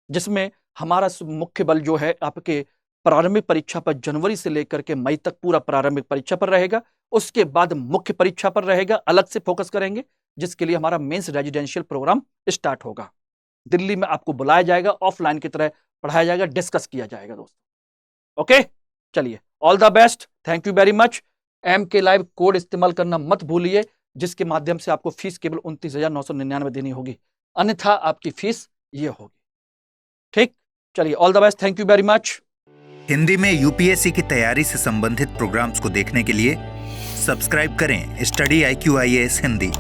जिसमें हमारा मुख्य बल जो है आपके प्रारंभिक परीक्षा पर जनवरी से लेकर के मई तक पूरा प्रारंभिक परीक्षा पर रहेगा। उसके बाद मुख्य परीक्षा पर रहेगा, अलग से फोकस करेंगे, जिसके लिए हमारा मेंस रेजिडेंशियल प्रोग्राम स्टार्ट होगा। दिल्ली में आपको बुलाया जाएगा, ऑफलाइन की तरह पढ़ाया जाएगा, डिस्कस किया जाएगा दोस्तों। ओके, चलिए, all the best, thank you very much. MK live code इस्तेमाल करना मत भूलिए, जिसके माध्यम से आपको फीस केवल 29,999 देनी होगी, अन्यथा आपकी फीस ये होगी, ठीक। चलिए, all the best, thank you very much.
Hindi में यूपीएससी की तैयारी से संबंधित प्रोग्राम्स को देखने के लिए सब्सक्राइब करें स्टडी IQ IAS हिंदी।